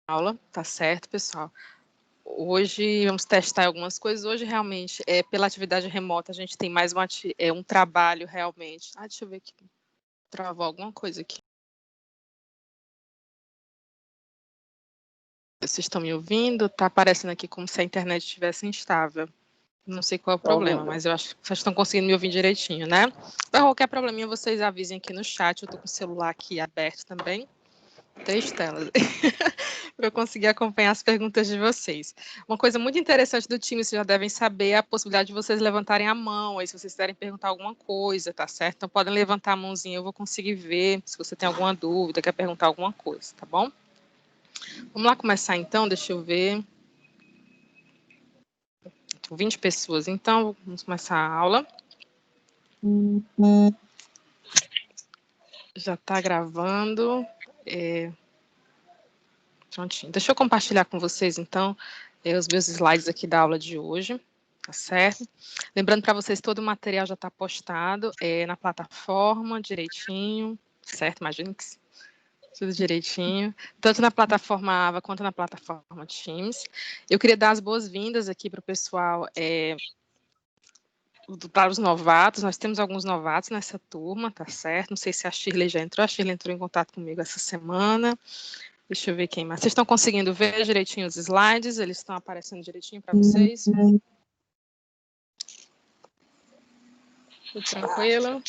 aula, tá certo, pessoal? Hoje vamos testar algumas coisas. Hoje, realmente, pela atividade remota, a gente tem mais um trabalho, realmente. Deixa eu ver aqui. Travou alguma coisa aqui. Vocês estão me ouvindo? Tá aparecendo aqui como se a internet estivesse instável. Não sei qual é o problema, mas eu acho que vocês estão conseguindo me ouvir direitinho, né? Para qualquer probleminha, vocês avisem aqui no chat. Eu estou com o celular aqui aberto também. 3 telas. Para eu conseguir acompanhar as perguntas de vocês. Uma coisa muito interessante do time, vocês já devem saber, é a possibilidade de vocês levantarem a mão, aí se vocês quiserem perguntar alguma coisa, tá certo? Então podem levantar a mãozinha, eu vou conseguir ver se você tem alguma dúvida, quer perguntar alguma coisa, tá bom? Vamos lá começar então, deixa eu ver. 20 pessoas, então vamos começar a aula. Já está gravando. Prontinho. Deixa eu compartilhar com vocês, então, os meus slides aqui da aula de hoje, tá certo? Lembrando para vocês, todo o material já está postado na plataforma, direitinho, certo? Imagino que tudo direitinho, tanto na plataforma AVA quanto na plataforma Teams. Eu queria dar as boas-vindas aqui para o pessoal, para os novatos. Nós temos alguns novatos nessa turma, tá certo? Não sei se a Shirley já entrou. A Shirley entrou em contato comigo essa semana. Deixa eu ver quem mais. Vocês estão conseguindo ver direitinho os slides? Eles estão aparecendo direitinho para vocês? Tudo tranquilo?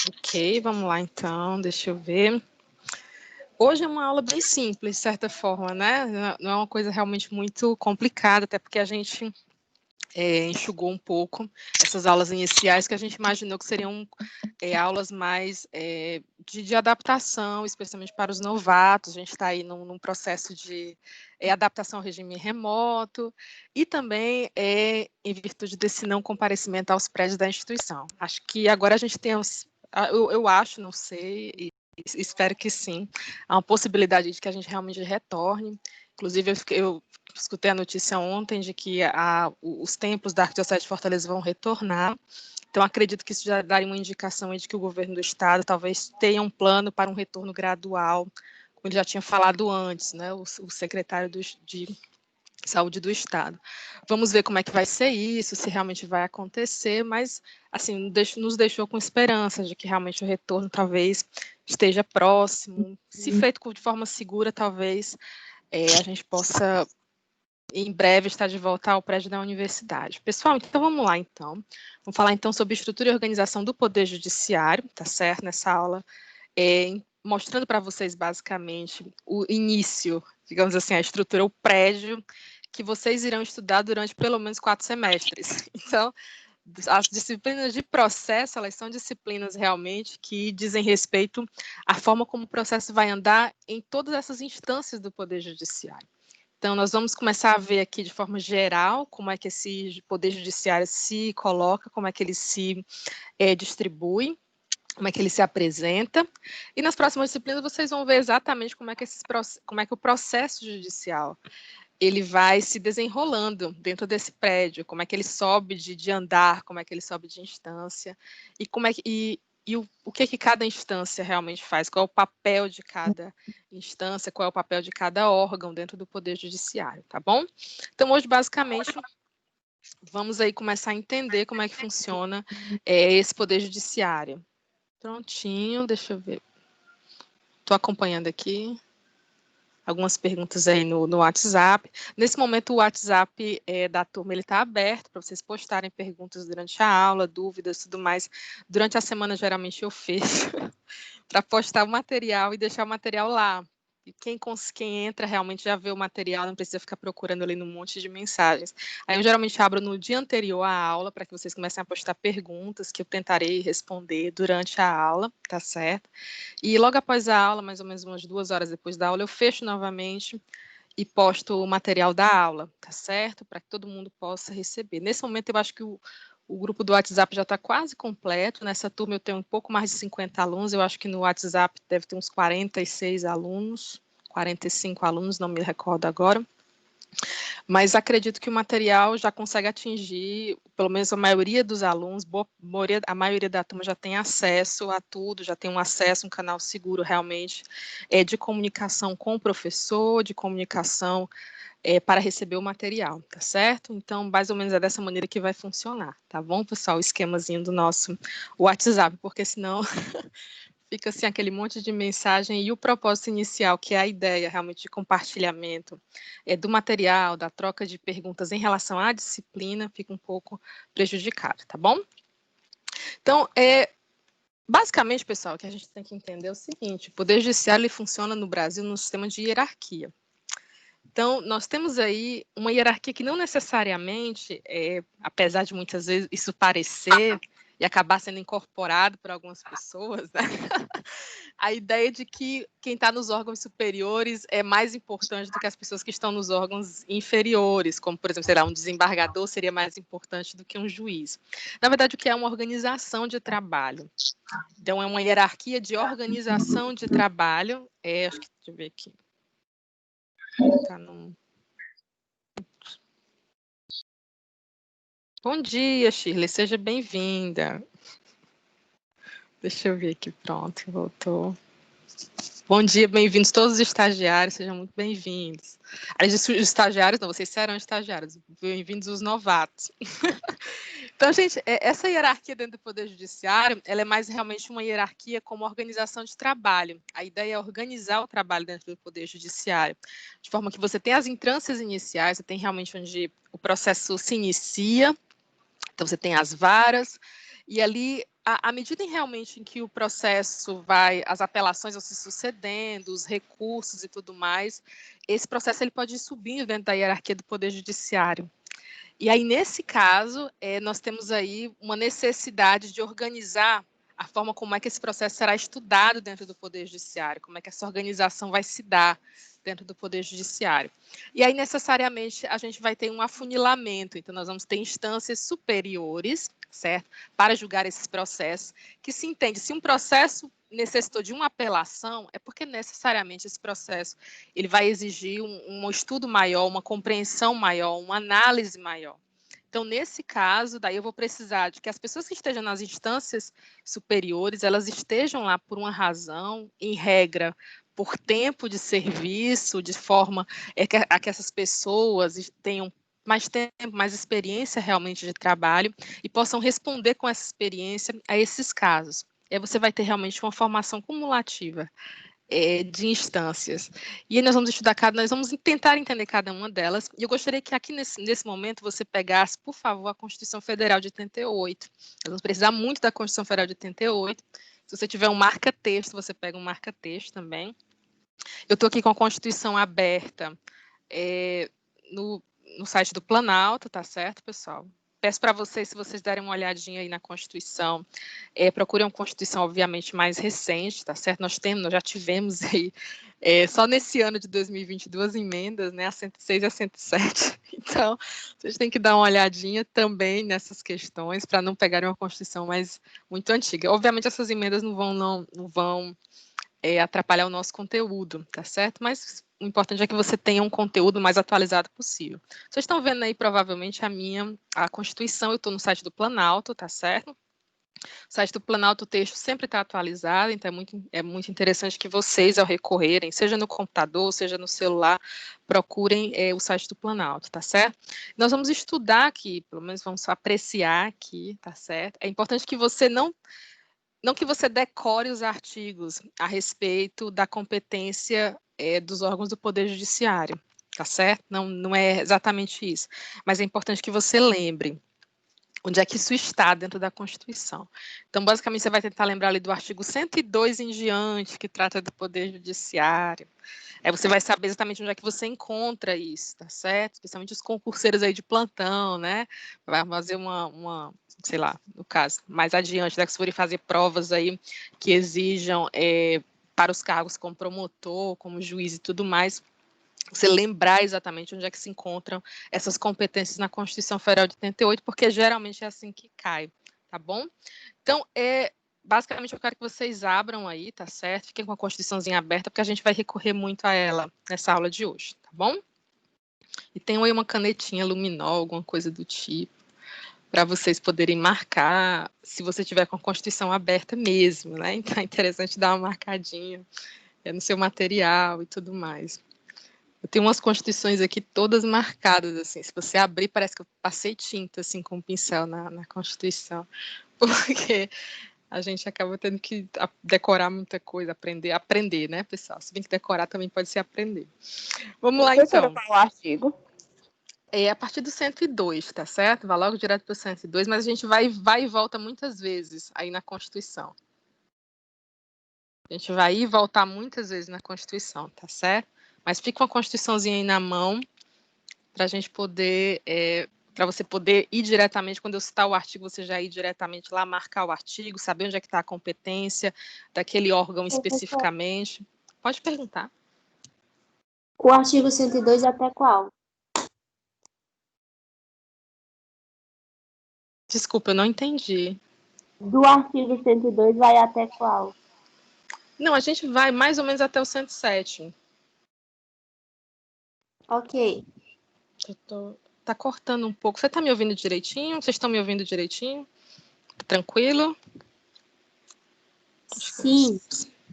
Ok, vamos lá então. Deixa eu ver. Hoje é uma aula bem simples, de certa forma, né? Não é uma coisa realmente muito complicada, até porque a gente enxugou um pouco essas aulas iniciais que a gente imaginou que seriam aulas mais de adaptação, especialmente para os novatos. A gente está aí num processo de adaptação ao regime remoto e também em virtude desse não comparecimento aos prédios da instituição. Acho que agora a gente tem, eu acho, não sei, e espero que sim, há uma possibilidade de que a gente realmente retorne. Inclusive, eu escutei a notícia ontem de que os templos da Arquidiocese de Fortaleza vão retornar. Então, acredito que isso já daria uma indicação de que o governo do estado talvez tenha um plano para um retorno gradual, como ele já tinha falado antes, né, o secretário de Saúde do estado. Vamos ver como é que vai ser isso, se realmente vai acontecer, mas assim, nos deixou com esperança de que realmente o retorno talvez esteja próximo. Se feito de forma segura, talvez a gente possa em breve estar de volta ao prédio da universidade. Pessoal, então vamos lá então. Vamos falar então sobre estrutura e organização do Poder Judiciário, tá certo? Nessa aula, mostrando para vocês basicamente o início, digamos assim, a estrutura, o prédio que vocês irão estudar durante pelo menos 4 semestres. Então, as disciplinas de processo, elas são disciplinas realmente que dizem respeito à forma como o processo vai andar em todas essas instâncias do Poder Judiciário. Então, nós vamos começar a ver aqui de forma geral como é que esse Poder Judiciário se coloca, como é que ele se distribui, como é que ele se apresenta. E nas próximas disciplinas vocês vão ver exatamente como é que o processo judicial ele vai se desenrolando dentro desse prédio, como é que ele sobe de andar, como é que ele sobe de instância, e como é que o que cada instância realmente faz, qual é o papel de cada instância, qual é o papel de cada órgão dentro do Poder Judiciário, tá bom? Então, hoje, basicamente, vamos aí começar a entender como é que funciona esse Poder Judiciário. Prontinho, deixa eu ver. Estou acompanhando aqui algumas perguntas aí no WhatsApp. Nesse momento, o WhatsApp da turma está aberto para vocês postarem perguntas durante a aula, dúvidas, tudo mais. Durante a semana, geralmente, eu fecho para postar o material e deixar o material lá. E quem entra realmente já vê o material, não precisa ficar procurando ali num monte de mensagens. Aí eu geralmente abro no dia anterior à aula, para que vocês comecem a postar perguntas que eu tentarei responder durante a aula, tá certo? E logo após a aula, mais ou menos umas 2 horas depois da aula, eu fecho novamente e posto o material da aula, tá certo? Para que todo mundo possa receber. Nesse momento, eu acho que o grupo do WhatsApp já está quase completo. Nessa turma eu tenho um pouco mais de 50 alunos, eu acho que no WhatsApp deve ter uns 46 alunos, 45 alunos, não me recordo agora. Mas acredito que o material já consegue atingir, pelo menos a maioria dos alunos, a maioria da turma já tem acesso a tudo, já tem um acesso, um canal seguro realmente, de comunicação com o professor, de comunicação para receber o material, tá certo? Então, mais ou menos é dessa maneira que vai funcionar, tá bom, pessoal? O esquemazinho do nosso WhatsApp, porque senão fica assim aquele monte de mensagem e o propósito inicial, que é a ideia realmente de compartilhamento do material, da troca de perguntas em relação à disciplina, fica um pouco prejudicado, tá bom? Então, basicamente, pessoal, o que a gente tem que entender é o seguinte: o Poder Judiciário ele funciona no Brasil num sistema de hierarquia. Então, nós temos aí uma hierarquia que não necessariamente, apesar de muitas vezes isso parecer e acabar sendo incorporado por algumas pessoas, né? A ideia de que quem está nos órgãos superiores é mais importante do que as pessoas que estão nos órgãos inferiores, como, por exemplo, sei lá, um desembargador seria mais importante do que um juiz. Na verdade, o que é uma organização de trabalho. Então, é uma hierarquia de organização de trabalho. Acho que, deixa eu ver aqui. Tá no... Bom dia, Shirley, seja bem-vinda. Deixa eu ver aqui, pronto, voltou. Bom dia, bem-vindos todos os estagiários, sejam muito bem-vindos. Os estagiários, não, vocês serão estagiários, bem-vindos os novatos. Então, gente, essa hierarquia dentro do Poder Judiciário, ela é mais realmente uma hierarquia como organização de trabalho. A ideia é organizar o trabalho dentro do Poder Judiciário, de forma que você tem as instâncias iniciais, você tem realmente onde o processo se inicia, então você tem as varas, e ali, à medida realmente em que o processo vai, as apelações vão se sucedendo, os recursos e tudo mais, esse processo ele pode ir subindo dentro da hierarquia do Poder Judiciário. E aí, nesse caso, nós temos aí uma necessidade de organizar a forma como é que esse processo será estudado dentro do Poder Judiciário, como é que essa organização vai se dar dentro do Poder Judiciário. E aí, necessariamente, a gente vai ter um afunilamento, então nós vamos ter instâncias superiores, certo? Para julgar esses processos, que se entende, se um processo necessitou de uma apelação, é porque necessariamente esse processo ele vai exigir um estudo maior, uma compreensão maior, uma análise maior. Então, nesse caso, daí eu vou precisar de que as pessoas que estejam nas instâncias superiores, elas estejam lá por uma razão, em regra, por tempo de serviço, de forma a que essas pessoas tenham mais tempo, mais experiência realmente de trabalho e possam responder com essa experiência a esses casos. E aí você vai ter realmente uma formação cumulativa de instâncias. E aí nós vamos nós vamos tentar entender cada uma delas. E eu gostaria que aqui nesse momento você pegasse, por favor, a Constituição Federal de 88. Nós vamos precisar muito da Constituição Federal de 88. Se você tiver um marca-texto, você pega um marca-texto também. Eu estou aqui com a Constituição aberta no site do Planalto, tá certo, pessoal? Peço para vocês, se vocês derem uma olhadinha aí na Constituição, procurem uma Constituição, obviamente, mais recente, tá certo? Nós já tivemos aí, só nesse ano de 2022, emendas, né, a 106 e a 107. Então, vocês têm que dar uma olhadinha também nessas questões, para não pegarem uma Constituição muito antiga. Obviamente, essas emendas não vão atrapalhar o nosso conteúdo, tá certo? Mas o importante é que você tenha um conteúdo mais atualizado possível. Vocês estão vendo aí, provavelmente, a Constituição, eu estou no site do Planalto, tá certo? O site do Planalto, o texto sempre está atualizado, então é muito interessante que vocês, ao recorrerem, seja no computador, seja no celular, procurem o site do Planalto, tá certo? Nós vamos estudar aqui, pelo menos vamos apreciar aqui, tá certo? É importante que você não que você decore os artigos a respeito da competência dos órgãos do Poder Judiciário, tá certo? Não é exatamente isso, mas é importante que você lembre onde é que isso está dentro da Constituição. Então, basicamente, você vai tentar lembrar ali do artigo 102 em diante, que trata do Poder Judiciário. Aí você vai saber exatamente onde é que você encontra isso, tá certo? Especialmente os concurseiros aí de plantão, né? Vai fazer sei lá, no caso, mais adiante, né, que se forem fazer provas aí que exijam para os cargos como promotor, como juiz e tudo mais, você lembrar exatamente onde é que se encontram essas competências na Constituição Federal de 88, porque geralmente é assim que cai, tá bom? Então, basicamente eu quero que vocês abram aí, tá certo? Fiquem com a Constituiçãozinha aberta, porque a gente vai recorrer muito a ela nessa aula de hoje, tá bom? E tem aí uma canetinha luminol, alguma coisa do tipo, para vocês poderem marcar, se você tiver com a Constituição aberta mesmo, né? Então é interessante dar uma marcadinha no seu material e tudo mais. Eu tenho umas Constituições aqui todas marcadas, assim, se você abrir parece que eu passei tinta, assim, com um pincel na Constituição, porque a gente acaba tendo que decorar muita coisa, aprender, né, pessoal? Se bem que decorar também pode ser aprender. Vamos lá, Professora, então. qual o artigo? É a partir do 102, tá certo? Vai logo direto para o 102, mas a gente vai e volta muitas vezes aí na Constituição. A gente vai e voltar muitas vezes na Constituição, tá certo? Mas fica uma Constituiçãozinha aí na mão para a gente poder, para você poder ir diretamente, quando eu citar o artigo, você já ir diretamente lá, marcar o artigo, saber onde é que está a competência daquele órgão especificamente. Pode perguntar. O artigo 102 até qual? Desculpa, eu não entendi. Do artigo 102 vai até qual? Não, a gente vai mais ou menos até o 107. Ok. Tá cortando um pouco. Você tá me ouvindo direitinho? Vocês estão me ouvindo direitinho? Tranquilo? Sim.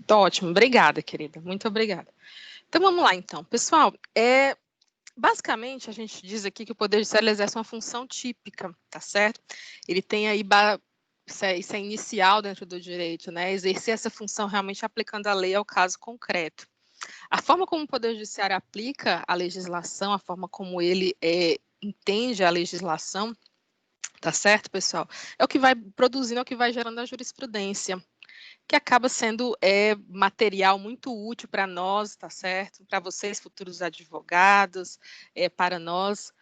Tô ótimo. Obrigada, querida. Muito obrigada. Então, vamos lá, então. Pessoal, basicamente, a gente diz aqui que o Poder Judiciário exerce uma função típica, tá certo? Ele tem aí, isso é inicial dentro do direito, né? Exercer essa função realmente aplicando a lei ao caso concreto. A forma como o Poder Judiciário aplica a legislação, a forma como ele entende a legislação, tá certo, pessoal? É o que vai produzindo, é o que vai gerando a jurisprudência, que acaba sendo material muito útil para nós, tá certo? Para vocês, futuros advogados, para nós,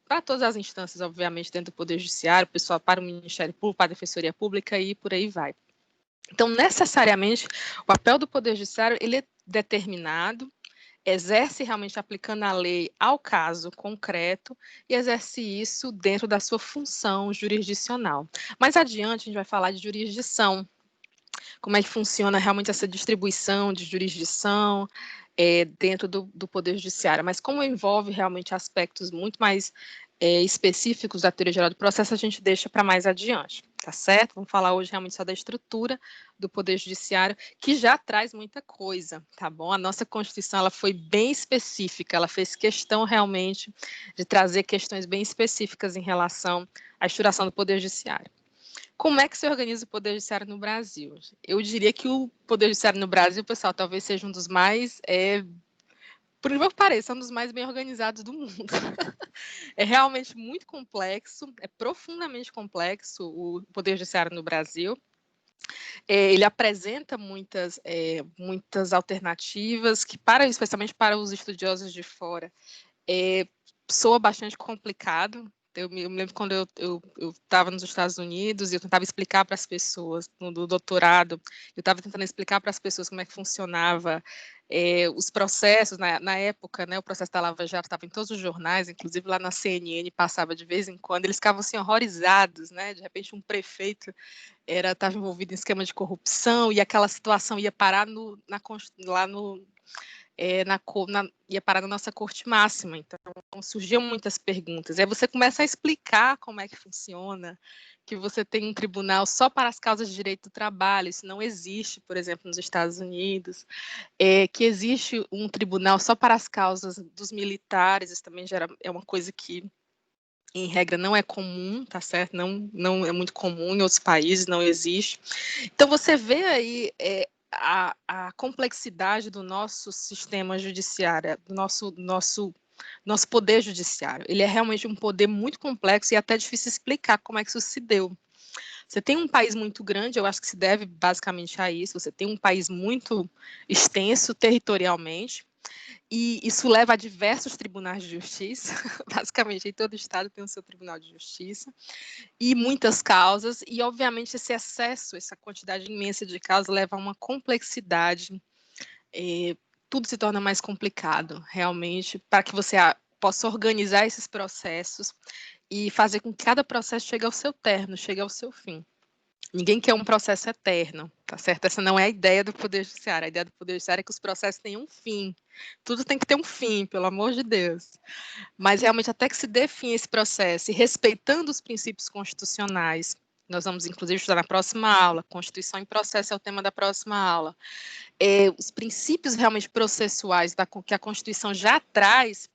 para todas as instâncias, obviamente, dentro do Poder Judiciário, pessoal, para o Ministério Público, para a Defensoria Pública e por aí vai. Então, necessariamente, o papel do Poder Judiciário, ele é determinado, exerce realmente aplicando a lei ao caso concreto e exerce isso dentro da sua função jurisdicional. Mais adiante, a gente vai falar de jurisdição, como é que funciona realmente essa distribuição de jurisdição dentro do Poder Judiciário. Mas como envolve realmente aspectos muito mais específicos da teoria geral do processo, a gente deixa para mais adiante, tá certo? Vamos falar hoje realmente só da estrutura do Poder Judiciário, que já traz muita coisa, tá bom? A nossa Constituição, ela foi bem específica, ela fez questão realmente de trazer questões bem específicas em relação à estruturação do Poder Judiciário. Como é que se organiza o Poder Judiciário no Brasil? Eu diria que o Poder Judiciário no Brasil, pessoal, talvez seja um dos mais, por incrível que pareça, um dos mais bem organizados do mundo. É realmente muito complexo, é profundamente complexo o Poder Judiciário no Brasil. Ele apresenta muitas alternativas que, especialmente para os estudiosos de fora, soa bastante complicado. Eu me lembro quando eu estava nos Estados Unidos e eu tentava explicar para as pessoas, no doutorado, eu estava tentando explicar para as pessoas como é que funcionava os processos, na época, né, o processo da Lava Jato estava em todos os jornais, inclusive lá na CNN passava de vez em quando, eles ficavam assim horrorizados, né, de repente um prefeito estava envolvido em esquema de corrupção e aquela situação ia parar ia parar na nossa corte máxima, então surgiam muitas perguntas. Aí você começa a explicar como é que funciona, que você tem um tribunal só para as causas de direito do trabalho, isso não existe, por exemplo, nos Estados Unidos, que existe um tribunal só para as causas dos militares, isso também é uma coisa que, em regra, não é comum, tá certo? Não é muito comum em outros países, não existe. Então, você vê aí a complexidade do nosso sistema judiciário, do nosso poder judiciário. Ele é realmente um poder muito complexo e até difícil explicar como é que isso se deu. Você tem um país muito grande, eu acho que se deve basicamente a isso, você tem um país muito extenso territorialmente, e isso leva a diversos tribunais de justiça, basicamente em todo estado tem o seu tribunal de justiça, e muitas causas, e obviamente esse excesso, essa quantidade imensa de causas leva a uma complexidade, tudo se torna mais complicado, realmente, para que você possa organizar esses processos e fazer com que cada processo chegue ao seu término, chegue ao seu fim. Ninguém quer um processo eterno, tá certo? Essa não é a ideia do Poder Judiciário. A ideia do Poder Judiciário é que os processos tenham um fim. Tudo tem que ter um fim, pelo amor de Deus. Mas, realmente, até que se define esse processo e respeitando os princípios constitucionais, nós vamos, inclusive, estudar na próxima aula. Constituição em processo é o tema da próxima aula. Os princípios realmente processuais que a Constituição já traz,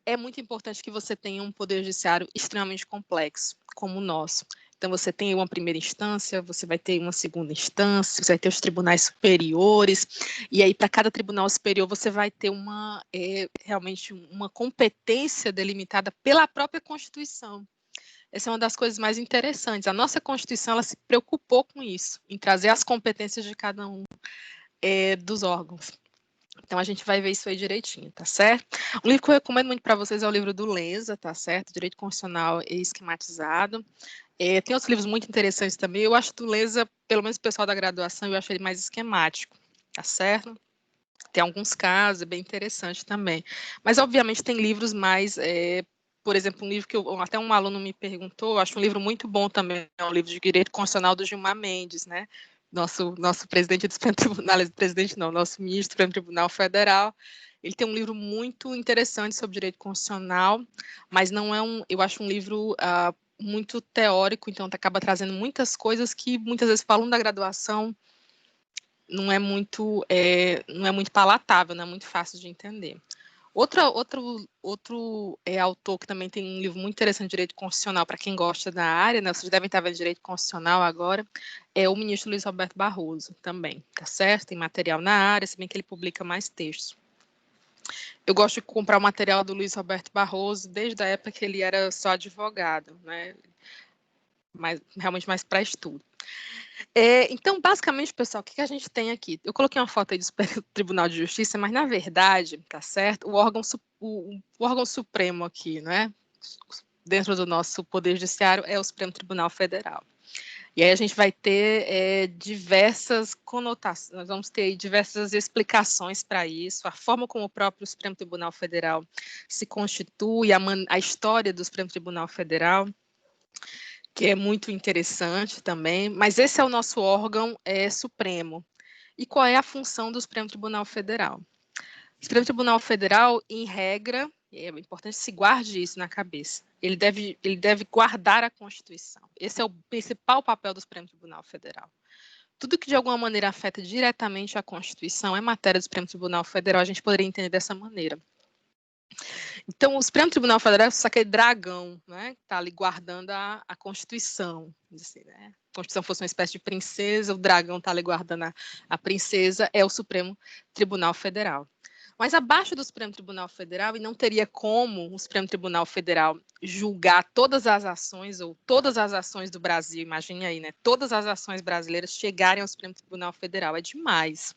é muito importante que você tenha um poder judiciário extremamente complexo, como o nosso. Então, você tem uma primeira instância, você vai ter uma segunda instância, você vai ter os tribunais superiores, e aí, para cada tribunal superior, você vai ter realmente uma competência delimitada pela própria Constituição. Essa é uma das coisas mais interessantes. A nossa Constituição, ela se preocupou com isso, em trazer as competências de cada um dos órgãos. Então, a gente vai ver isso aí direitinho, tá certo? Um livro que eu recomendo muito para vocês é o livro do Lenza, tá certo? Direito Constitucional e Esquematizado. Tem outros livros muito interessantes também. Eu acho do Lenza, pelo menos o pessoal da graduação, eu acho ele mais esquemático, tá certo? Tem alguns casos, é bem interessante também. Mas, obviamente, tem livros mais... por exemplo, um livro que até um aluno me perguntou, eu acho um livro muito bom também, é um livro de Direito Constitucional do Gilmar Mendes, né? Nosso presidente do Supremo Tribunal, presidente não, nosso ministro do Supremo Tribunal Federal. Ele tem um livro muito interessante sobre direito constitucional, mas não é eu acho um livro muito teórico, então acaba trazendo muitas coisas que muitas vezes para o aluno da graduação não é muito palatável, não é muito fácil de entender. Outro autor que também tem um livro muito interessante de direito constitucional, para quem gosta da área, né, vocês devem estar vendo direito constitucional agora, é o ministro Luiz Roberto Barroso, também, tá certo? Tem material na área, se bem que ele publica mais textos. Eu gosto de comprar o material do Luiz Roberto Barroso desde a época que ele era só advogado, né? Realmente mais para estudo. Então, basicamente, pessoal, o que a gente tem aqui? Eu coloquei uma foto aí do Superior Tribunal de Justiça, mas, na verdade, tá certo? O órgão supremo aqui, né? Dentro do nosso Poder Judiciário é o Supremo Tribunal Federal. E aí a gente vai ter diversas conotações, nós vamos ter diversas explicações para isso, a forma como o próprio Supremo Tribunal Federal se constitui, a história do Supremo Tribunal Federal, que é muito interessante também, mas esse é o nosso órgão supremo. E qual é a função do Supremo Tribunal Federal? O Supremo Tribunal Federal, em regra, é importante que se guarde isso na cabeça, ele deve guardar a Constituição. Esse é o principal papel do Supremo Tribunal Federal. Tudo que de alguma maneira afeta diretamente a Constituição é matéria do Supremo Tribunal Federal, a gente poderia entender dessa maneira. Então, o Supremo Tribunal Federal é só aquele dragão, né, que está ali guardando a Constituição. Assim, né? A Constituição fosse uma espécie de princesa, o dragão está ali guardando a princesa, é o Supremo Tribunal Federal. Mas abaixo do Supremo Tribunal Federal, e não teria como o Supremo Tribunal Federal julgar todas as ações, ou todas as ações do Brasil, imagine aí, né? Todas as ações brasileiras chegarem ao Supremo Tribunal Federal, é demais.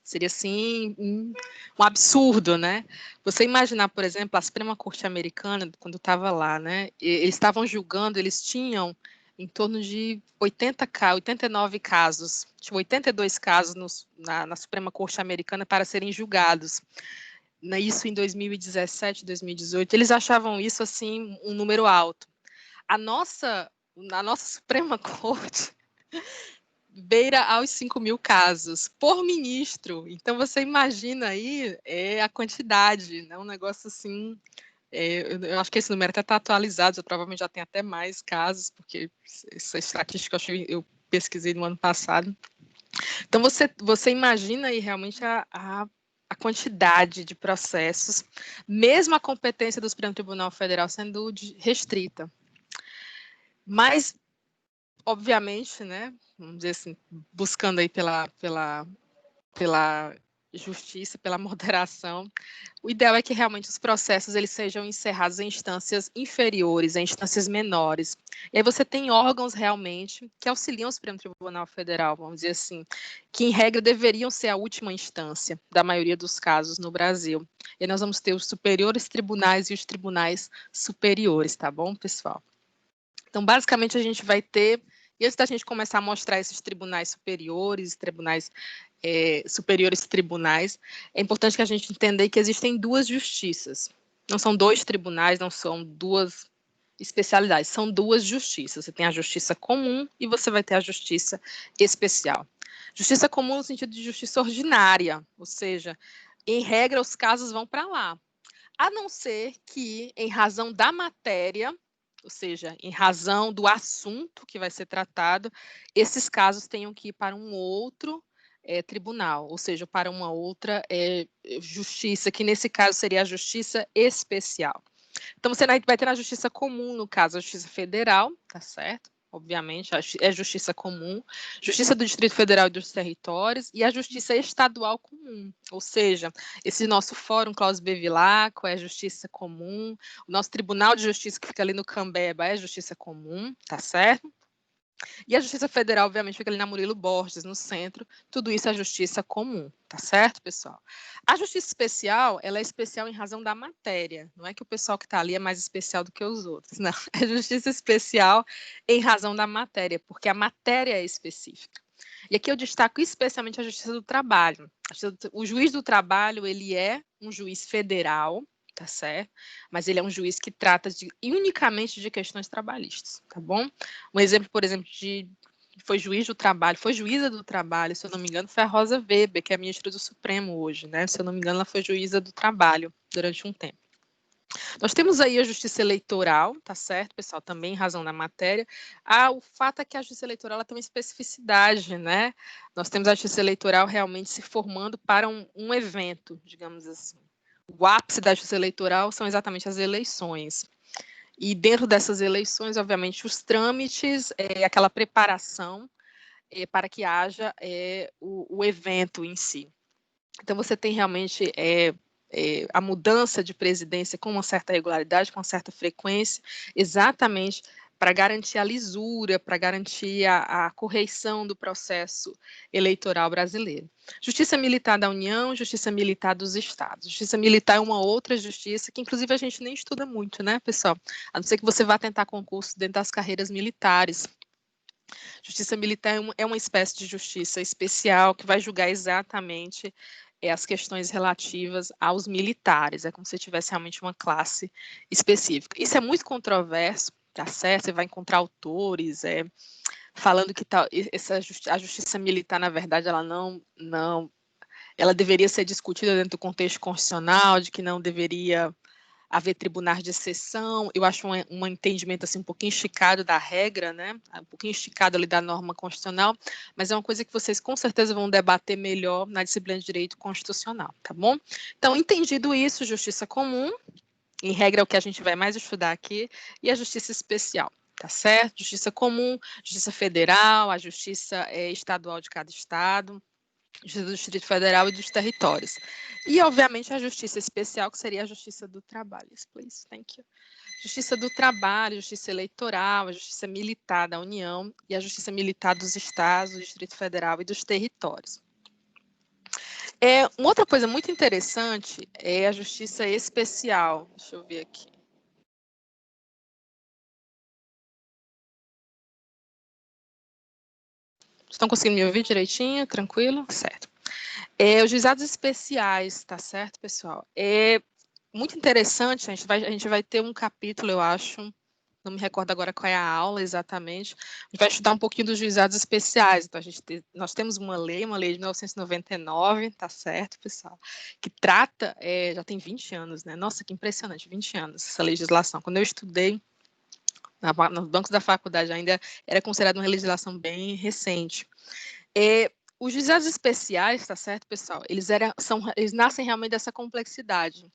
Seria, assim, um absurdo, né? Você imaginar, por exemplo, a Suprema Corte Americana, quando estava lá, né? Eles estavam julgando, eles tinham em torno de 89 casos, tinha 82 casos na Suprema Corte Americana para serem julgados. Isso em 2017, 2018. Eles achavam isso, assim, um número alto. A nossa Suprema Corte beira aos 5.000 casos por ministro. Então, você imagina aí a quantidade, né? Um negócio assim... eu acho que esse número até está atualizado, provavelmente já tem até mais casos, porque essa estatística eu pesquisei no ano passado. Então, você imagina aí realmente a quantidade de processos, mesmo a competência do Supremo Tribunal Federal sendo restrita. Mas, obviamente, né, vamos dizer assim, buscando aí pela justiça, pela moderação, o ideal é que realmente os processos eles sejam encerrados em instâncias inferiores, em instâncias menores. E aí você tem órgãos realmente que auxiliam o Supremo Tribunal Federal, vamos dizer assim, que em regra deveriam ser a última instância da maioria dos casos no Brasil. E nós vamos ter os superiores tribunais e os tribunais superiores, tá bom, pessoal? Então, basicamente, a gente vai ter, e antes da gente começar a mostrar esses tribunais superiores, superiores tribunais, é importante que a gente entenda que existem duas justiças. Não são dois tribunais, não são duas especialidades. São duas justiças. Você tem a justiça comum e você vai ter a justiça especial. Justiça comum no sentido de justiça ordinária, ou seja, em regra, os casos vão para lá. A não ser que, em razão da matéria, ou seja, em razão do assunto que vai ser tratado, esses casos tenham que ir para um outro tribunal, ou seja, para uma outra justiça, que nesse caso seria a justiça especial. Então, você vai ter a justiça comum, no caso, a justiça federal, tá certo? Obviamente, é justiça comum, justiça do Distrito Federal e dos territórios, e a justiça estadual comum, ou seja, esse nosso fórum Claus Bevilacqua é justiça comum, o nosso Tribunal de Justiça que fica ali no Cambeba é justiça comum, tá certo? E a Justiça Federal, obviamente, fica ali na Murilo Borges, no centro. Tudo isso é justiça comum, tá certo, pessoal? A Justiça Especial, ela é especial em razão da matéria. Não é que o pessoal que está ali é mais especial do que os outros, não. É Justiça Especial em razão da matéria, porque a matéria é específica. E aqui eu destaco especialmente a Justiça do Trabalho. O juiz do trabalho, ele é um juiz federal, tá certo? Mas ele é um juiz que trata unicamente de questões trabalhistas, tá bom? Um exemplo, por exemplo, foi juíza do trabalho, se eu não me engano, foi a Rosa Weber, que é ministra do Supremo hoje, né? Se eu não me engano, ela foi juíza do trabalho durante um tempo. Nós temos aí a justiça eleitoral, tá certo, pessoal? Também em razão da matéria. O fato é que a justiça eleitoral ela tem uma especificidade, né? Nós temos a justiça eleitoral realmente se formando para um evento, digamos assim. O ápice da justiça eleitoral são exatamente as eleições. E dentro dessas eleições, obviamente, os trâmites, aquela preparação para que haja o evento em si. Então, você tem realmente a mudança de presidência com uma certa regularidade, com uma certa frequência, exatamente para garantir a lisura, para garantir a correção do processo eleitoral brasileiro. Justiça Militar da União, Justiça Militar dos Estados. Justiça Militar é uma outra justiça que, inclusive, a gente nem estuda muito, né, pessoal? A não ser que você vá tentar concurso dentro das carreiras militares. Justiça Militar é uma espécie de justiça especial que vai julgar exatamente as questões relativas aos militares. É como se tivesse realmente uma classe específica. Isso é muito controverso, tá certo? Você vai encontrar autores falando que a justiça militar, na verdade, ela ela deveria ser discutida dentro do contexto constitucional, de que não deveria haver tribunais de exceção. Eu acho um entendimento assim um pouquinho esticado da regra, né? Um pouquinho esticado ali da norma constitucional, mas é uma coisa que vocês com certeza vão debater melhor na disciplina de direito constitucional, tá bom? Então, entendido isso, justiça comum, em regra é o que a gente vai mais estudar aqui, e a justiça especial. Tá certo? Justiça comum, justiça federal, a justiça estadual de cada estado, justiça do Distrito Federal e dos territórios. E, obviamente, a justiça especial, que seria a justiça do trabalho. Yes, please, thank you. Justiça do trabalho, justiça eleitoral, a justiça militar da União e a justiça militar dos estados, do Distrito Federal e dos territórios. Uma outra coisa muito interessante é a justiça especial. Deixa eu ver aqui. Estão conseguindo me ouvir direitinho? Tranquilo? Certo. Os juizados especiais, tá certo, pessoal? É muito interessante, a gente vai ter um capítulo, eu acho, não me recordo agora qual é a aula exatamente, a gente vai estudar um pouquinho dos juizados especiais. Então, nós temos uma lei de 1999, tá certo, pessoal, que trata, já tem 20 anos, né? Nossa, que impressionante, 20 anos essa legislação. Quando eu estudei nos bancos da faculdade ainda era considerada uma legislação bem recente. Os juizados especiais, tá certo, pessoal? Eles nascem realmente dessa complexidade.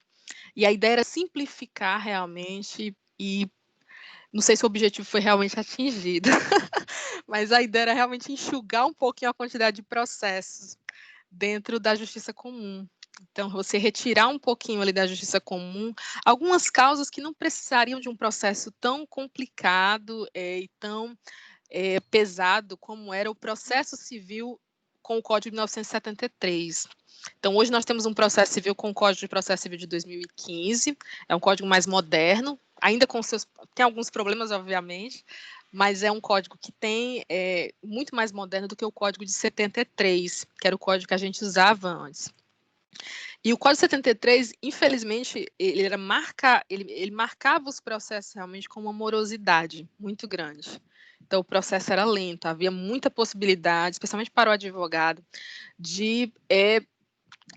E a ideia era simplificar realmente e não sei se o objetivo foi realmente atingido, mas a ideia era realmente enxugar um pouquinho a quantidade de processos dentro da justiça comum. Então, você retirar um pouquinho ali da justiça comum algumas causas que não precisariam de um processo tão complicado e tão pesado como era o processo civil com o Código de 1973. Então, hoje nós temos um processo civil com o Código de Processo Civil de 2015, é um código mais moderno, ainda tem alguns problemas, obviamente, mas é um código que muito mais moderno do que o Código de 73, que era o código que a gente usava antes. E o Código 73, infelizmente, ele marcava os processos realmente com uma morosidade muito grande. Então, o processo era lento, havia muita possibilidade, especialmente para o advogado, de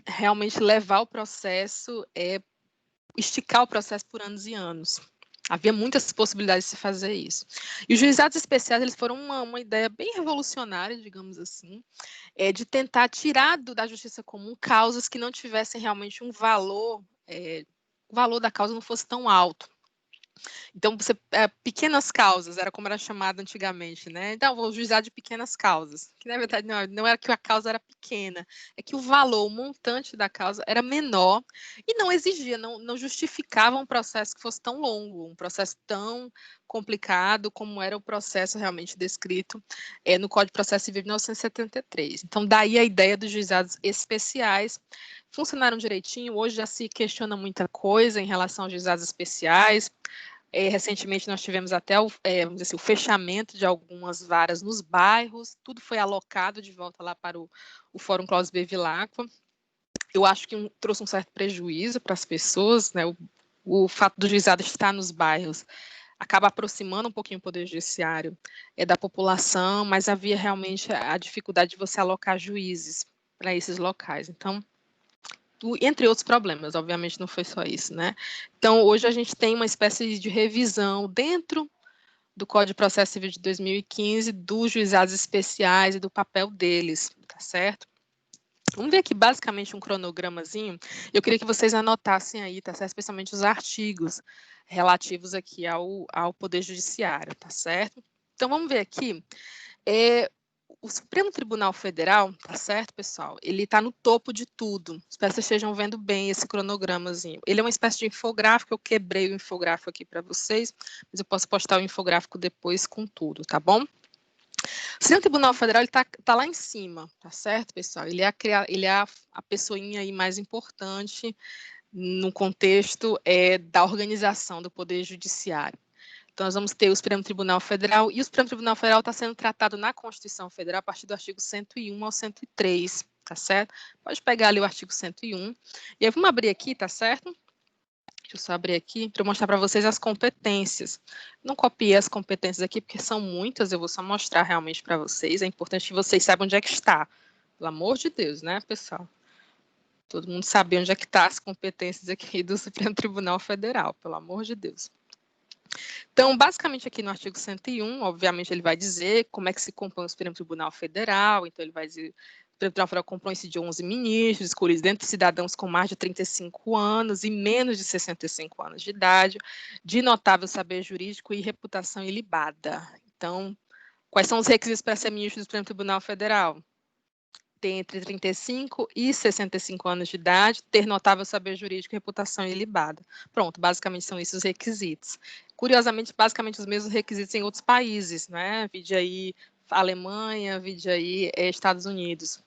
realmente levar o processo, esticar o processo por anos e anos. Havia muitas possibilidades de se fazer isso. E os juizados especiais, eles foram uma ideia bem revolucionária, digamos assim, de tentar tirar da justiça comum causas que não tivessem realmente um valor, o valor da causa não fosse tão alto. Então, pequenas causas, era como era chamado antigamente, né? Então, vou juizar de pequenas causas, que na verdade não era que a causa era pequena, é que o valor, o montante da causa era menor e não exigia, não justificava um processo que fosse tão longo, um processo tão complicado como era o processo realmente descrito no Código de Processo Civil de 1973. Então, daí a ideia dos juizados especiais. Funcionaram direitinho, hoje já se questiona muita coisa em relação aos juizados especiais. Recentemente nós tivemos até vamos dizer assim, o fechamento de algumas varas nos bairros, tudo foi alocado de volta lá para o Fórum Claus Bevilacqua. Eu acho que trouxe um certo prejuízo para as pessoas, né? O fato do juizado estar nos bairros acaba aproximando um pouquinho o Poder Judiciário da população, mas havia realmente a dificuldade de você alocar juízes para esses locais. Então, entre outros problemas, obviamente não foi só isso, né? Então, hoje a gente tem uma espécie de revisão dentro do Código de Processo Civil de 2015 dos juizados especiais e do papel deles, tá certo? Vamos ver aqui basicamente um cronogramazinho. Eu queria que vocês anotassem aí, tá certo? Especialmente os artigos relativos aqui ao Poder Judiciário, tá certo? Então, vamos ver aqui. O Supremo Tribunal Federal, tá certo, pessoal? Ele está no topo de tudo. Espero que vocês estejam vendo bem esse cronogramazinho. Ele é uma espécie de infográfico, eu quebrei o infográfico aqui para vocês, mas eu posso postar o infográfico depois com tudo, tá bom? O Supremo Tribunal Federal está lá em cima, tá certo, pessoal? Ele é a pessoinha aí mais importante no contexto da organização do Poder Judiciário. Então, nós vamos ter o Supremo Tribunal Federal, e o Supremo Tribunal Federal está sendo tratado na Constituição Federal a partir do artigo 101 ao 103, tá certo? Pode pegar ali o artigo 101. E aí, vamos abrir aqui, tá certo? Deixa eu só abrir aqui para eu mostrar para vocês as competências. Não copiei as competências aqui, porque são muitas, eu vou só mostrar realmente para vocês. É importante que vocês saibam onde é que está. Pelo amor de Deus, né, pessoal? Todo mundo sabe onde é que está as competências aqui do Supremo Tribunal Federal, pelo amor de Deus. Então, basicamente aqui no artigo 101, obviamente ele vai dizer como é que se compõe o Supremo Tribunal Federal, então ele vai dizer o Supremo Tribunal Federal compõe-se de 11 ministros, escolhidos dentre cidadãos com mais de 35 anos e menos de 65 anos de idade, de notável saber jurídico e reputação ilibada. Então, quais são os requisitos para ser ministro do Supremo Tribunal Federal? Ter entre 35 e 65 anos de idade, ter notável saber jurídico e reputação ilibada. Pronto, basicamente são esses os requisitos. Curiosamente, basicamente os mesmos requisitos em outros países, né? Vide aí Alemanha, vide aí Estados Unidos.